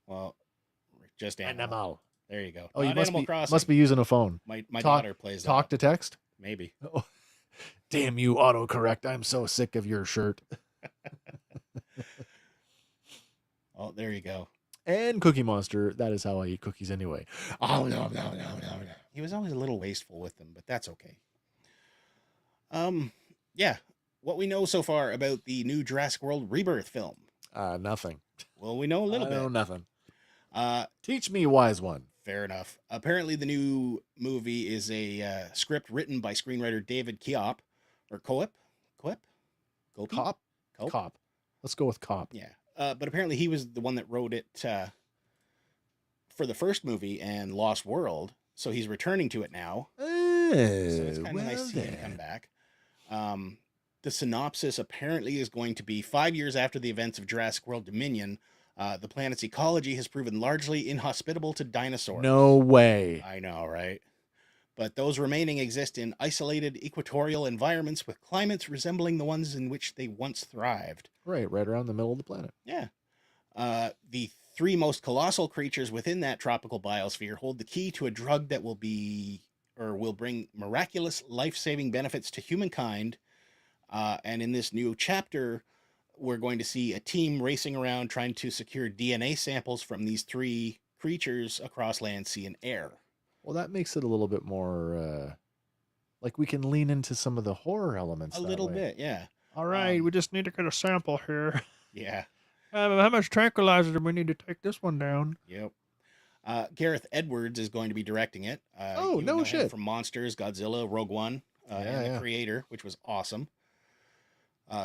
Well, just Animal. There you go. Oh, you Not must Animal be, Crossing. must be using a phone. My Talk- daughter plays Talk that. to text? Maybe. Oh, damn you, autocorrect. I'm so sick of your shirt. Oh, there you go. And Cookie Monster. That is how I eat cookies anyway. Oh, no. He was always a little wasteful with them, but that's okay. Yeah. What we know so far about the new Jurassic World Rebirth film. Nothing. Well, we know a little I bit. know nothing. Uh, Teach me, wise one. fair enough. Apparently, the new movie is a script written by screenwriter David Koepp, or Koepp? Koepp? Koepp? Cop? Koepp? Cop. Let's go with cop. Yeah. But apparently he was the one that wrote it for the first movie and Lost World. So he's returning to it now. So it's kind of nice to see him come back. The synopsis apparently is going to be 5 years after the events of Jurassic World Dominion. The planet's ecology has proven largely inhospitable to dinosaurs. No way. I know, right? But those remaining exist in isolated equatorial environments with climates resembling the ones in which they once thrived. Right around the middle of the planet. Yeah. The three most colossal creatures within that tropical biosphere hold the key to a drug that will bring miraculous life-saving benefits to humankind. And in this new chapter, we're going to see a team racing around trying to secure DNA samples from these three creatures across land, sea, and air. Well, that makes it a little bit more like we can lean into some of the horror elements. A that little way. bit, yeah. All right, Um, we just need to get a sample here. Yeah. How much tranquilizer do we need to take this one down? Yep. Gareth Edwards is going to be directing it. Oh, you would no know him shit. from Monsters, Godzilla, Rogue One, and Yeah. The Creator, which was awesome.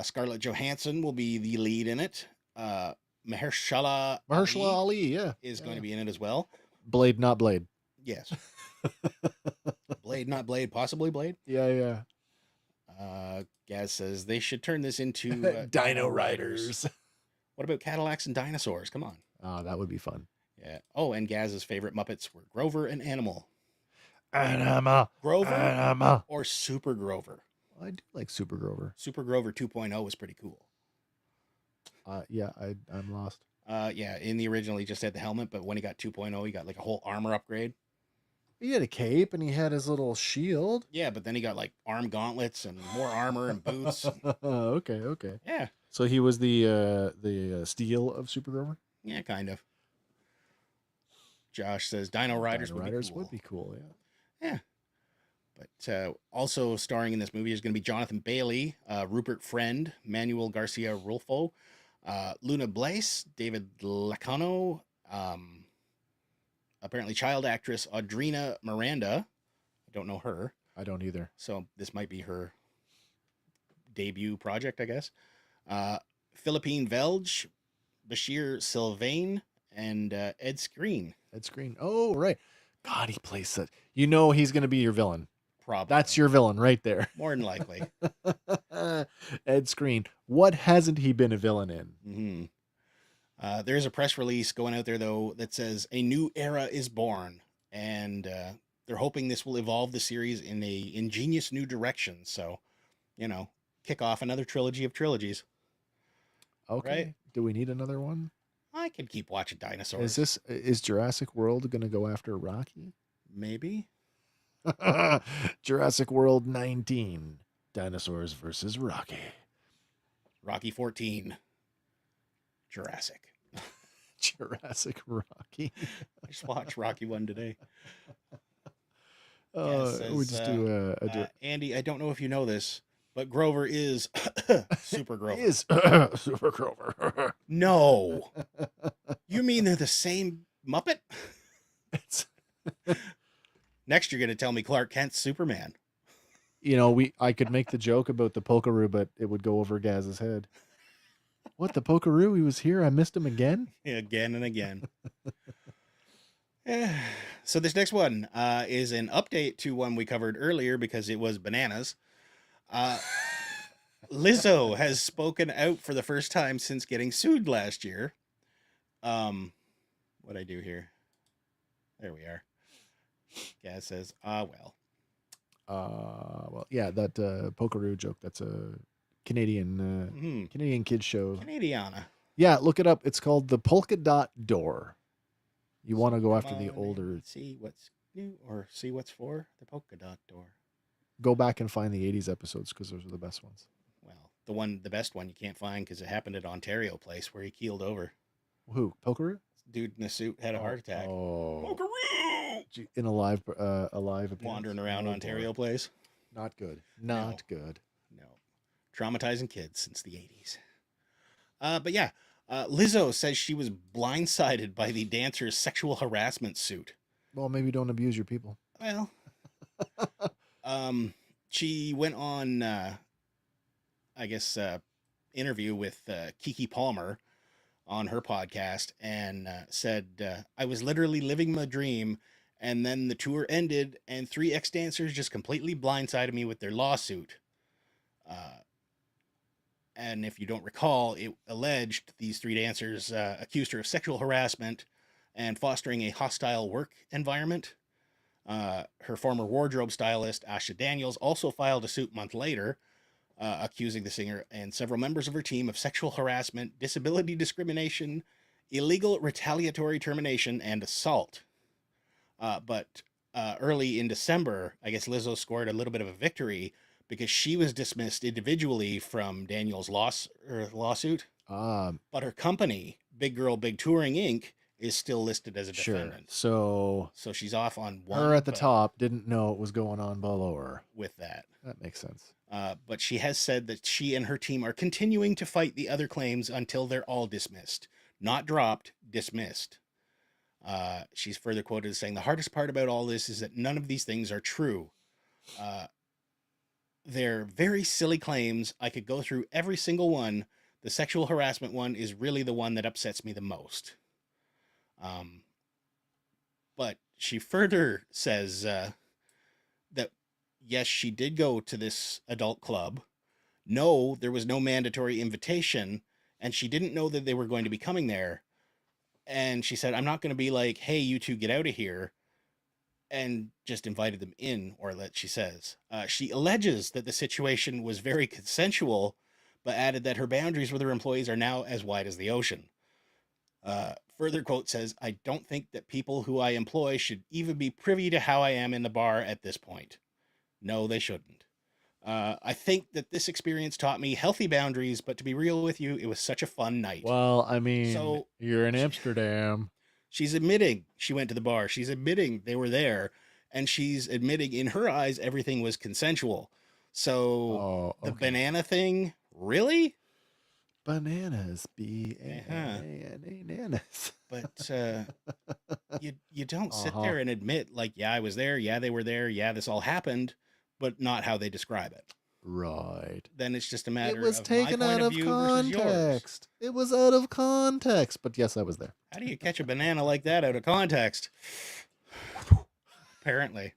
Scarlett Johansson will be the lead in it. Mahershala Mahershala Ali Ali, yeah. is going to be in it as well. Blade, not Blade. Yes. Blade, not Blade, possibly Blade. Yeah. Gaz says they should turn this into Dino Riders. What about Cadillacs and dinosaurs? Come on. Oh, that would be fun. Yeah. Oh, and Gaz's favorite Muppets were Grover and Animal. Anima. Grover Anima. or Super Grover? I do like Super Grover. Super Grover 2.0 was pretty cool. Yeah, I'm lost. Yeah, in the original he just had the helmet, but when he got 2.0, he got like a whole armor upgrade. He had a cape and he had his little shield. Yeah, but then he got like arm gauntlets and more armor and boots. Okay. Yeah, So he was the steel of Super Grover. yeah, kind of. Josh says Dino Riders, Dino Riders would be cool. Yeah. But also starring in this movie is going to be Jonathan Bailey, Rupert Friend, Manuel Garcia Rulfo, Luna Blaise, David Lacano, apparently child actress Audrina Miranda. I don't know her, I don't either. so this might be her debut project, I guess. Philippine Velge, Bashir Sylvain, and Ed Skrein. Ed Skrein. Oh, right. God, he plays such. You know he's going to be your villain. Probably. That's your villain right there. more than likely. Ed Skrein. What hasn't he been a villain in? There's a press release going out there, though, that says a new era is born. And they're hoping this will evolve the series in a ingenious new direction. So, kick off another trilogy of trilogies. Okay. Right. Do we need another one? I could keep watching dinosaurs. Is Jurassic World going to go after Rocky? Maybe. Jurassic World 19. Dinosaurs versus Rocky. Rocky 14. Jurassic. Jurassic Rocky. I just watched Rocky 1 today. We just do a Andy, I don't know if you know this, but Grover is Super Grover. He is Super Grover. No. You mean they're the same Muppet? It's, Next, you're going to tell me Clark Kent's Superman. I could make the joke about the Pokeroo, but it would go over Gaz's head. What, the Pokeroo? He was here. I missed him again. Again and again. So this next one is an update to one we covered earlier because it was bananas. Lizzo has spoken out for the first time since getting sued last year. What'd I do here? There we are. Gaz says, well. Well, yeah, that Pokeroo joke. That's a Canadian kids show. Canadiana. Yeah, look it up. It's called The Polka Dot Door. You want to go Come after the on older. and see what's new or see what's for the polka dot door. Go back and find the 80s episodes because those are the best ones. Well, the best one you can't find because it happened at Ontario Place where he keeled over. Who? Pokeroo? Dude in a suit had a heart attack. Oh. Pokeroo! In a live appearance. Wandering around Oh, Ontario boy. Place. Not good. Not good. No. Traumatizing kids since the 80s. But yeah, Lizzo says she was blindsided by the dancer's sexual harassment suit. Well, maybe don't abuse your people. Well, she went on, interview with Kiki Palmer on her podcast and said, I was literally living my dream. And then the tour ended and 3 ex-dancers just completely blindsided me with their lawsuit. And if you don't recall, it alleged these 3 dancers accused her of sexual harassment and fostering a hostile work environment. Her former wardrobe stylist, Asha Daniels, also filed a suit a month later, accusing the singer and several members of her team of sexual harassment, disability discrimination, illegal retaliatory termination, and assault. But early in December, I guess Lizzo scored a little bit of a victory because she was dismissed individually from Daniel's lawsuit. But her company, Big Girl Big Touring Inc., is still listed as a defendant. So she's off on one. Her at the top didn't know what was going on below her. With that. That makes sense. But she has said that she and her team are continuing to fight the other claims until they're all dismissed. Not dropped, dismissed. She's further quoted as saying, the hardest part about all this is that none of these things are true. They're very silly claims. I could go through every single one. The sexual harassment one is really the one that upsets me the most. But she further says that, yes, she did go to this adult club. No, there was no mandatory invitation, and she didn't know that they were going to be coming there. And she said, I'm not going to be like, hey, you two get out of here, and just invited them in, or that she says. She alleges that the situation was very consensual, but added that her boundaries with her employees are now as wide as the ocean. Further quote says, I don't think that people who I employ should even be privy to how I am in the bar at this point. No, they shouldn't. I think that this experience taught me healthy boundaries, but to be real with you, it was such a fun night. Well, I mean, So- you're in Amsterdam. She's admitting she went to the bar. She's admitting they were there. And she's admitting in her eyes everything was consensual. So the banana thing, really? Bananas. Bananas. But you don't sit there and admit, like, yeah, I was there. Yeah, they were there. Yeah, this all happened, but not how they describe it. Right. Then it's just a matter It was of taken my point out of of view versus yours. context. It was out of context. But yes, I was there. How do you catch a banana like that out of context? Apparently.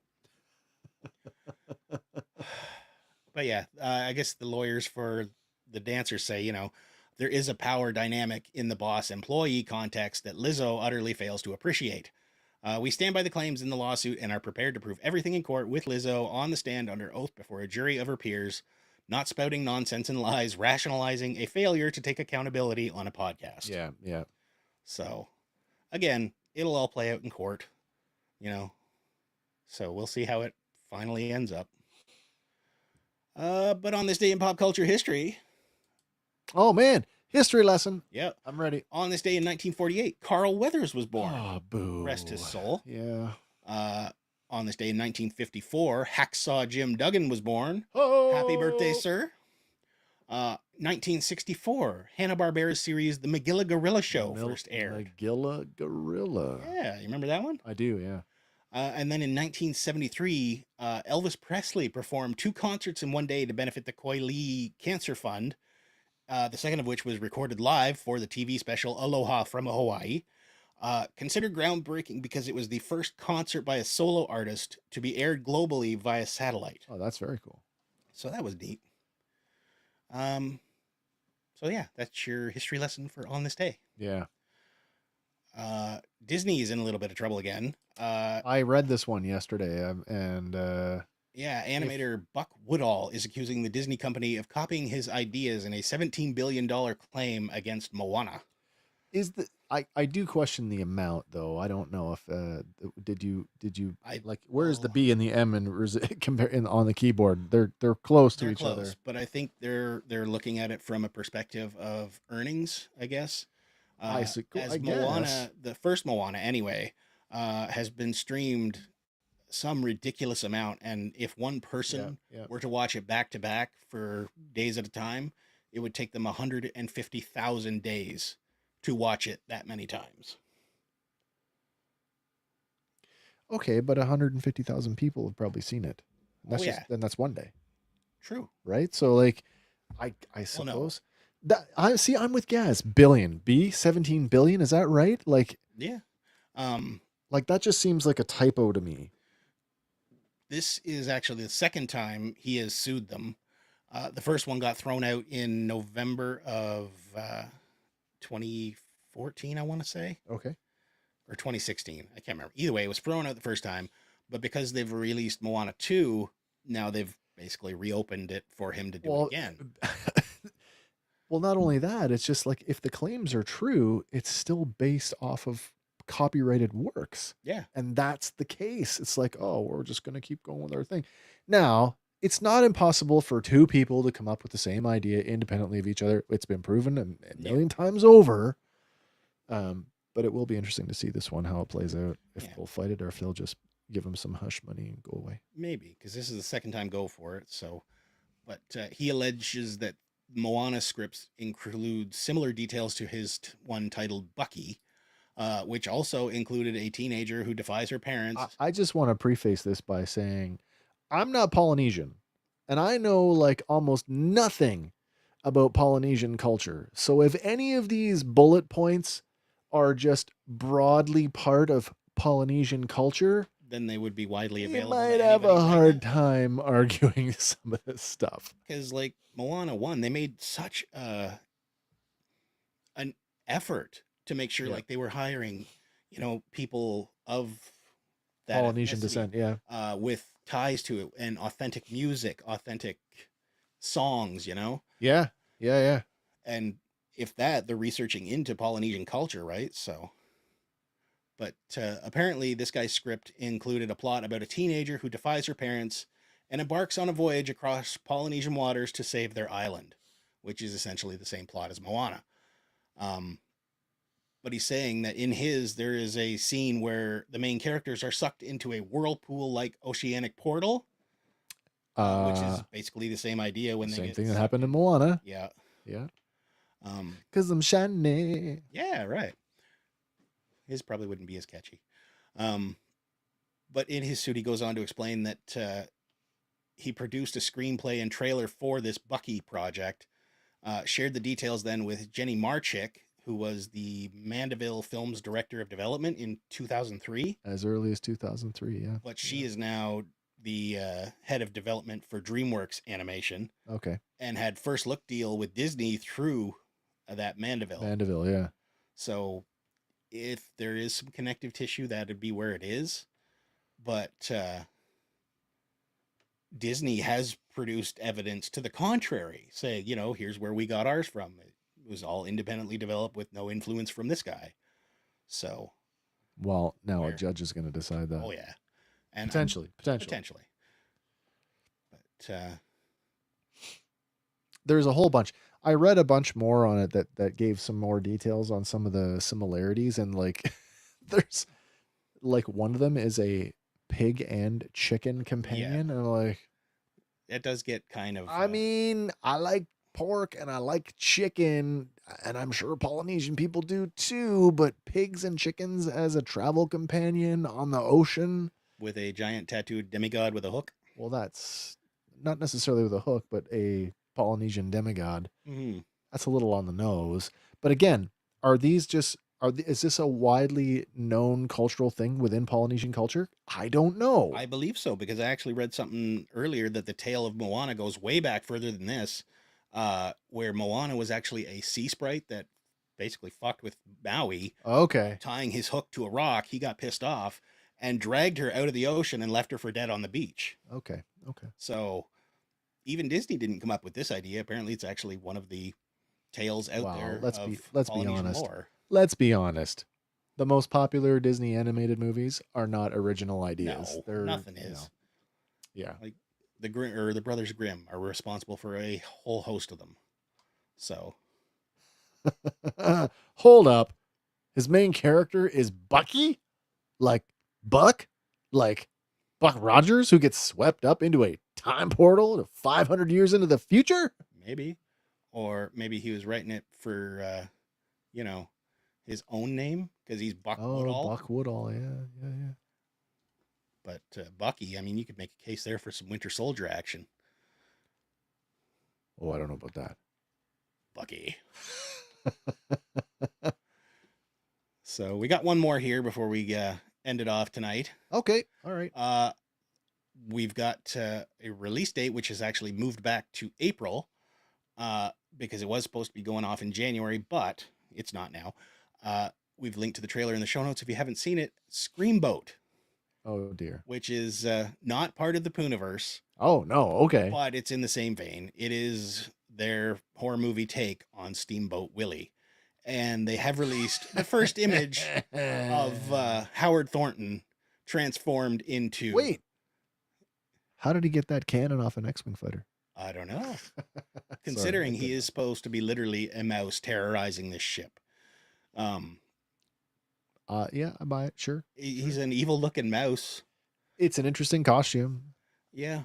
But yeah, I guess the lawyers for the dancers say, there is a power dynamic in the boss-employee context that Lizzo utterly fails to appreciate. We stand by the claims in the lawsuit and are prepared to prove everything in court with Lizzo on the stand under oath before a jury of her peers, not spouting nonsense and lies, rationalizing a failure to take accountability on a podcast. Yeah, yeah. So, again, it'll all play out in court, So we'll see how it finally ends up. But on this day in pop culture history... Oh, man. History lesson. Yep. I'm ready. On this day in 1948, Carl Weathers was born. Oh, boo. Rest his soul. Yeah. On this day in 1954, Hacksaw Jim Duggan was born. Oh, Happy birthday, sir. 1964, Hanna-Barbera's series The Magilla Gorilla Show first aired. Magilla Gorilla. Yeah, you remember that one? I do, yeah. And then in 1973, Elvis Presley performed 2 concerts in one day to benefit the Koi Lee Cancer Fund, the second of which was recorded live for the TV special Aloha from Hawaii. Considered groundbreaking because it was the first concert by a solo artist to be aired globally via satellite. Oh, that's very cool. So that was neat. So yeah, that's your history lesson for on this day. Yeah. Disney is in a little bit of trouble again. I read this one yesterday, and yeah, animator Buck Woodall is accusing the Disney company of copying his ideas in a $17 billion claim against Moana. I do question the amount, though. I don't know if did you where's the B and the M and compare on the keyboard? They're close to each other. But I think they're looking at it from a perspective of earnings, I guess. As Moana, the first Moana anyway, has been streamed some ridiculous amount, and if one person were to watch it back to back for days at a time, it would take them 150,000 days to watch it that many times. Okay, but 150,000 people have probably seen it. That's then that's one day. True. Right? So like I suppose that I'm with Gaz. Billion. B 17 billion, is that right? Like yeah. Like that just seems like a typo to me. This is actually the second time he has sued them. The first one got thrown out in November of 2014, I want to say. Okay. Or 2016. I can't remember. Either way, it was thrown out the first time, but because they've released Moana 2, now they've basically reopened it for him to do it again. Well, not only that, it's just like if the claims are true, it's still based off of copyrighted works. Yeah. And that's the case. It's like, oh, we're just going to keep going with our thing. Now, it's not impossible for two people to come up with the same idea independently of each other. It's been proven a million times over. But it will be interesting to see this one, how it plays out. If they'll fight it or if they'll just give them some hush money and go away. Maybe, because this is the second time go for it. So, but he alleges that Moana scripts include similar details to his one titled Bucky, which also included a teenager who defies her parents. I just want to preface this by saying I'm not Polynesian, and I know like almost nothing about Polynesian culture. So if any of these bullet points are just broadly part of Polynesian culture, then they would be widely available. You might have a hard time arguing some of this stuff. Because like Moana 1, they made such an effort to make sure like they were hiring, people of that Polynesian descent, with ties to it and authentic music, authentic songs, Yeah. And if they're researching into Polynesian culture, right? So, but apparently this guy's script included a plot about a teenager who defies her parents and embarks on a voyage across Polynesian waters to save their island, which is essentially the same plot as Moana. But he's saying that in there is a scene where the main characters are sucked into a whirlpool-like oceanic portal, which is basically the same idea when same thing that happened in Moana. Yeah. Because I'm shiny. Yeah, right. His probably wouldn't be as catchy. But in his suit, he goes on to explain that he produced a screenplay and trailer for this Bucky project, shared the details then with Jenny Marchick, who was the Mandeville Films Director of Development in 2003. As early as 2003, yeah. But she is now the head of development for DreamWorks Animation. Okay. And had first look deal with Disney through that Mandeville. Mandeville, yeah. So if there is some connective tissue, that'd be where it is. But Disney has produced evidence to the contrary, saying, here's where we got ours from. It was all independently developed with no influence from this guy. So. Well, now a judge is going to decide that. Oh, yeah. And Potentially. But there's a whole bunch. I read a bunch more on it that gave some more details on some of the similarities, and like there's like one of them is a pig and chicken companion, and I'm like, It does get kind of. I mean, I like pork and I like chicken, and I'm sure Polynesian people do too, but pigs and chickens as a travel companion on the ocean, with a giant tattooed demigod with a hook. well, that's not necessarily with a hook, but a Polynesian demigod. Mm-hmm. That's a little on the nose. But again, are these just is this a widely known cultural thing within Polynesian culture? I don't know. I believe so, because I actually read something earlier that the tale of Moana goes way back further than this, where Moana was actually a sea sprite that basically fucked with Maui, Okay. tying his hook to a rock. He got pissed off and dragged her out of the ocean and left her for dead on the beach. Okay. Okay. So even Disney didn't come up with this idea. Apparently, it's actually one of the tales out Wow, there let's of be Polynesian honest. lore. Let's be honest. The most popular Disney animated movies are not original ideas. No, They're nothing you is. know, yeah. Like the Grimm or the Brothers Grimm are responsible for a whole host of them. So Hold up. His main character is Bucky? Like Buck? Like Buck Rogers who gets swept up into a time portal to 500 years into the future? maybe, or maybe he was writing it for, you know, his own name because he's Buck Oh, Woodall. Buck Woodall. Yeah. But Bucky, I mean, you could make a case there for some Winter Soldier action. Oh, I don't know about that. Bucky. So we got one more here before we end it off tonight. Okay. All right. We've got a release date, which is actually moved back to April because it was supposed to be going off in January, but it's not now. We've linked to the trailer in the show notes. If you haven't seen it, Screamboat, Oh, dear. which is not part of the Pooniverse, Oh, no. Okay. but it's in the same vein. It is their horror movie take on Steamboat Willie. And they have released the first image of Howard Thornton transformed into... Wait. How did he get that cannon off an X-Wing fighter? I don't know. Considering he is supposed to be literally a mouse terrorizing this ship. Yeah, I buy it. Sure. He's an evil-looking mouse. It's an interesting costume. Yeah.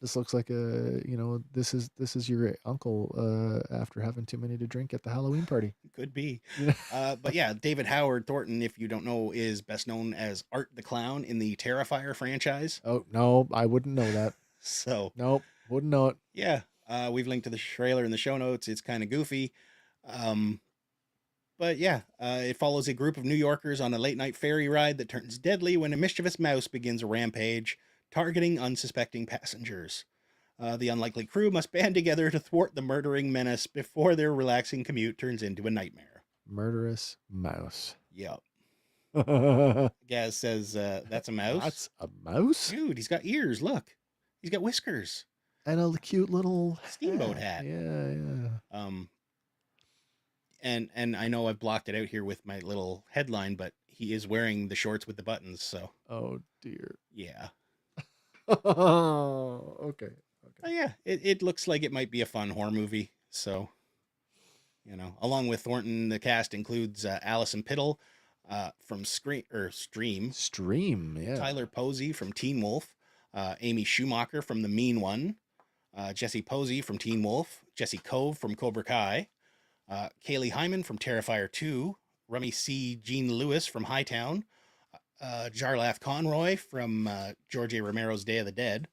This looks like this is your uncle after having too many to drink at the Halloween party. Could be. Yeah. But yeah, David Howard Thornton, if you don't know, is best known as Art the Clown in the Terrifier franchise. Oh, no, I wouldn't know that. So, Nope, wouldn't know it. yeah, we've linked to the trailer in the show notes. It's kind of goofy. But yeah, it follows a group of New Yorkers on a late night ferry ride that turns deadly when a mischievous mouse begins a rampage, targeting unsuspecting passengers. The unlikely crew must band together to thwart the murdering menace before their relaxing commute turns into a nightmare. Murderous mouse. Yep. That's Gaz says that's a mouse. a mouse? Dude, he's got ears. Look, he's got whiskers. And a cute little Steamboat hat. Yeah. And I know I've blocked it out here with my little headline, but he is wearing the shorts with the buttons. So Oh, dear. yeah. Okay. But yeah, it looks like it might be a fun horror movie. So, along with Thornton, the cast includes Allison Piddle from Stream, Yeah. Tyler Posey from Teen Wolf, Amy Schumacher from The Mean One, Jesse Posey from Teen Wolf, Jesse Cove from Cobra Kai, Kaylee Hyman from Terrifier 2, Rummy C. Jean Lewis from Hightown, Jarlath Conroy from George A. Romero's Day of the Dead,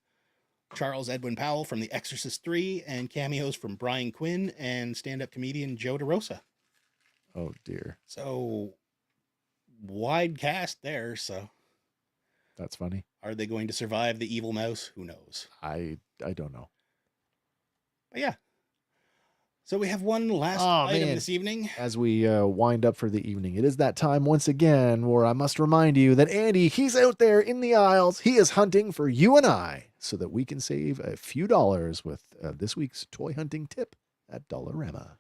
Charles Edwin Powell from The Exorcist 3, and cameos from Brian Quinn and stand-up comedian Joe DeRosa. Oh, dear. So, wide cast there. So, That's funny. are they going to survive the evil mouse? Who knows? I don't know. But yeah. So we have one last Oh, item man. this evening. As we wind up for the evening, it is that time once again where I must remind you that Andy, he's out there in the aisles. He is hunting for you and I so that we can save a few dollars with this week's toy hunting tip at Dollarama.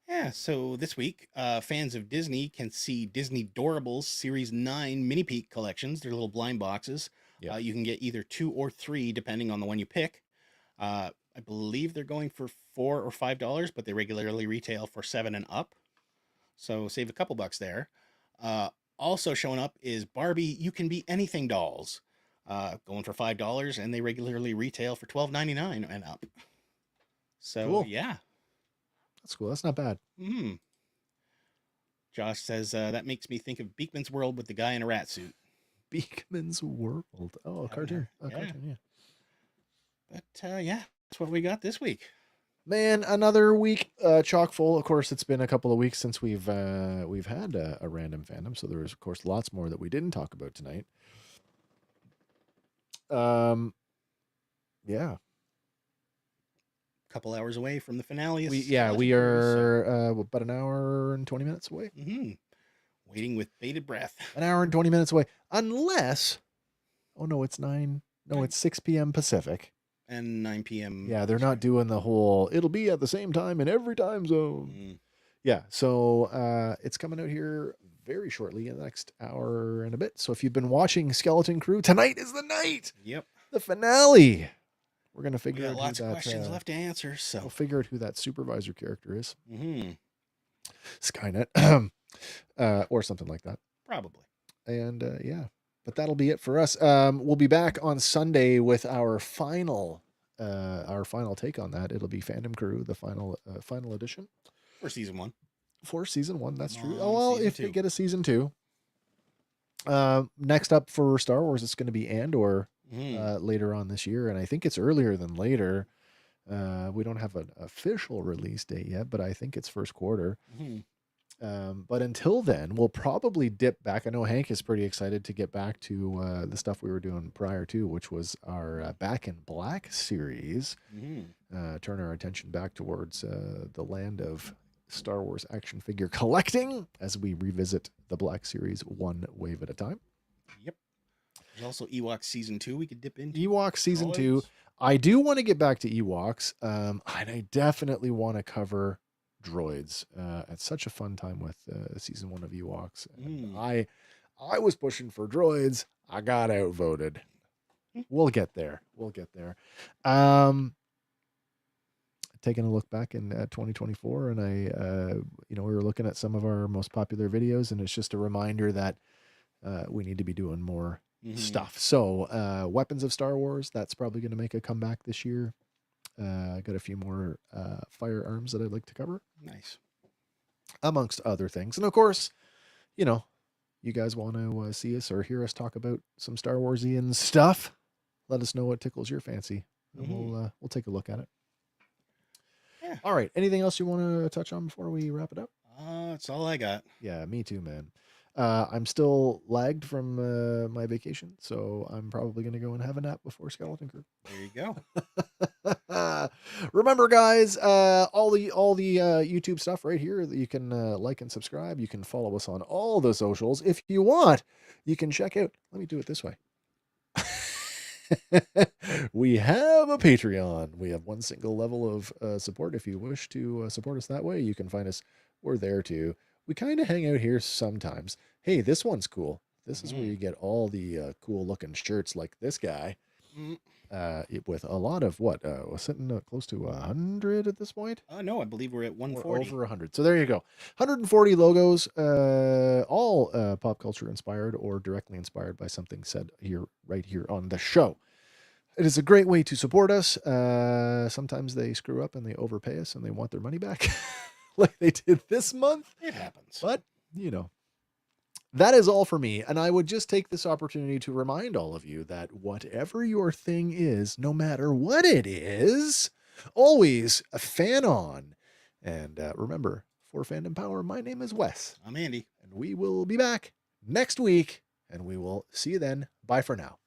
Yeah, so this week, fans of Disney can see Disney Doorables Series 9 Mini Peek collections. They're little blind boxes. Yeah. You can get either 2 or 3, depending on the one you pick. I believe they're going for $4 or $5, but they regularly retail for $7 and up. So save a couple bucks there. Also showing up is Barbie You Can Be Anything dolls. Going for $5, and they regularly retail for $12.99 and up. So Cool. yeah. That's cool. That's not bad. Josh says that makes me think of Beekman's World with the guy in a rat suit. Beekman's World. Oh, a cartoon. A Yeah. cartoon, yeah. But yeah, that's what we got this week. Man, another week chock full. Of course, it's been a couple of weeks since we've had a random fandom, so there's of course lots more that we didn't talk about tonight. Yeah, Couple hours away from the finale. we are about an hour and 20 minutes away. Waiting with bated breath. An hour and 20 minutes away, unless, oh no, it's 9. No, it's 6 p.m. Pacific. And 9 p.m. Yeah, they're not doing the whole, it'll be at the same time in every time zone. Yeah, so it's coming out here very shortly in the next hour and a bit. So if you've been watching Skeleton Crew, tonight is the night. Yep. The finale. We're going to We figure got out lots who of that, questions left to answer. So we'll figure out who that supervisor character is. Skynet. Or something like that. Probably. And yeah, but that'll be it for us. We'll be back on Sunday with our final take on that. It'll be Fandom Crew, the final edition For season 1. for season 1. That's true. On Oh well, season if 2. they get a season 2. Next up for Star Wars, it's going to be Andor later on this year, and I think it's earlier than later. We don't have an official release date yet, but I think it's first quarter. But until then, we'll probably dip back. I know Hank is pretty excited to get back to the stuff we were doing prior to, which was our Back in Black series. Turn our attention back towards the land of Star Wars action figure collecting as we revisit the Black series one wave at a time. Yep. There's also Ewoks season 2 we could dip into. Ewoks season 2. I do want to get back to Ewoks. And I definitely want to cover droids. It's such a fun time with season 1 of Ewoks. I was pushing for droids. I got outvoted. We'll get there. Taking a look back in 2024, and we were looking at some of our most popular videos, and it's just a reminder that we need to be doing more stuff. So Weapons of Star Wars, that's probably going to make a comeback this year. I got a few more firearms that I'd like to cover. Nice. Amongst other things. And of course, you guys want to see us or hear us talk about some Star Warsian stuff, let us know what tickles your fancy, and we'll take a look at it. Yeah. All right. Anything else you want to touch on before we wrap it up? That's all I got. Yeah, me too, man. I'm still lagged from my vacation, so I'm probably going to go and have a nap before Skeleton Crew. There you go. Remember, guys, all the YouTube stuff right here that you can like and subscribe. You can follow us on all the socials. If you want, you can check out. Let me do it this way. We have a Patreon. We have one single level of support. If you wish to support us that way, you can find us. We're there too. We kind of hang out here sometimes. Hey, this one's cool. This is where you get all the cool looking shirts like this guy. With a lot of what? We're sitting close to 100 at this point. No, I believe we're at 140. We're over 100. So there you go. 140 logos, all pop culture inspired or directly inspired by something said right here on the show. It is a great way to support us. Sometimes they screw up and they overpay us and they want their money back like they did this month. It happens. But, that is all for me. And I would just take this opportunity to remind all of you that whatever your thing is, no matter what it is, always a fan on. And remember, for Fandom Power, my name is Wes. I'm Andy. And we will be back next week. And we will see you then. Bye for now.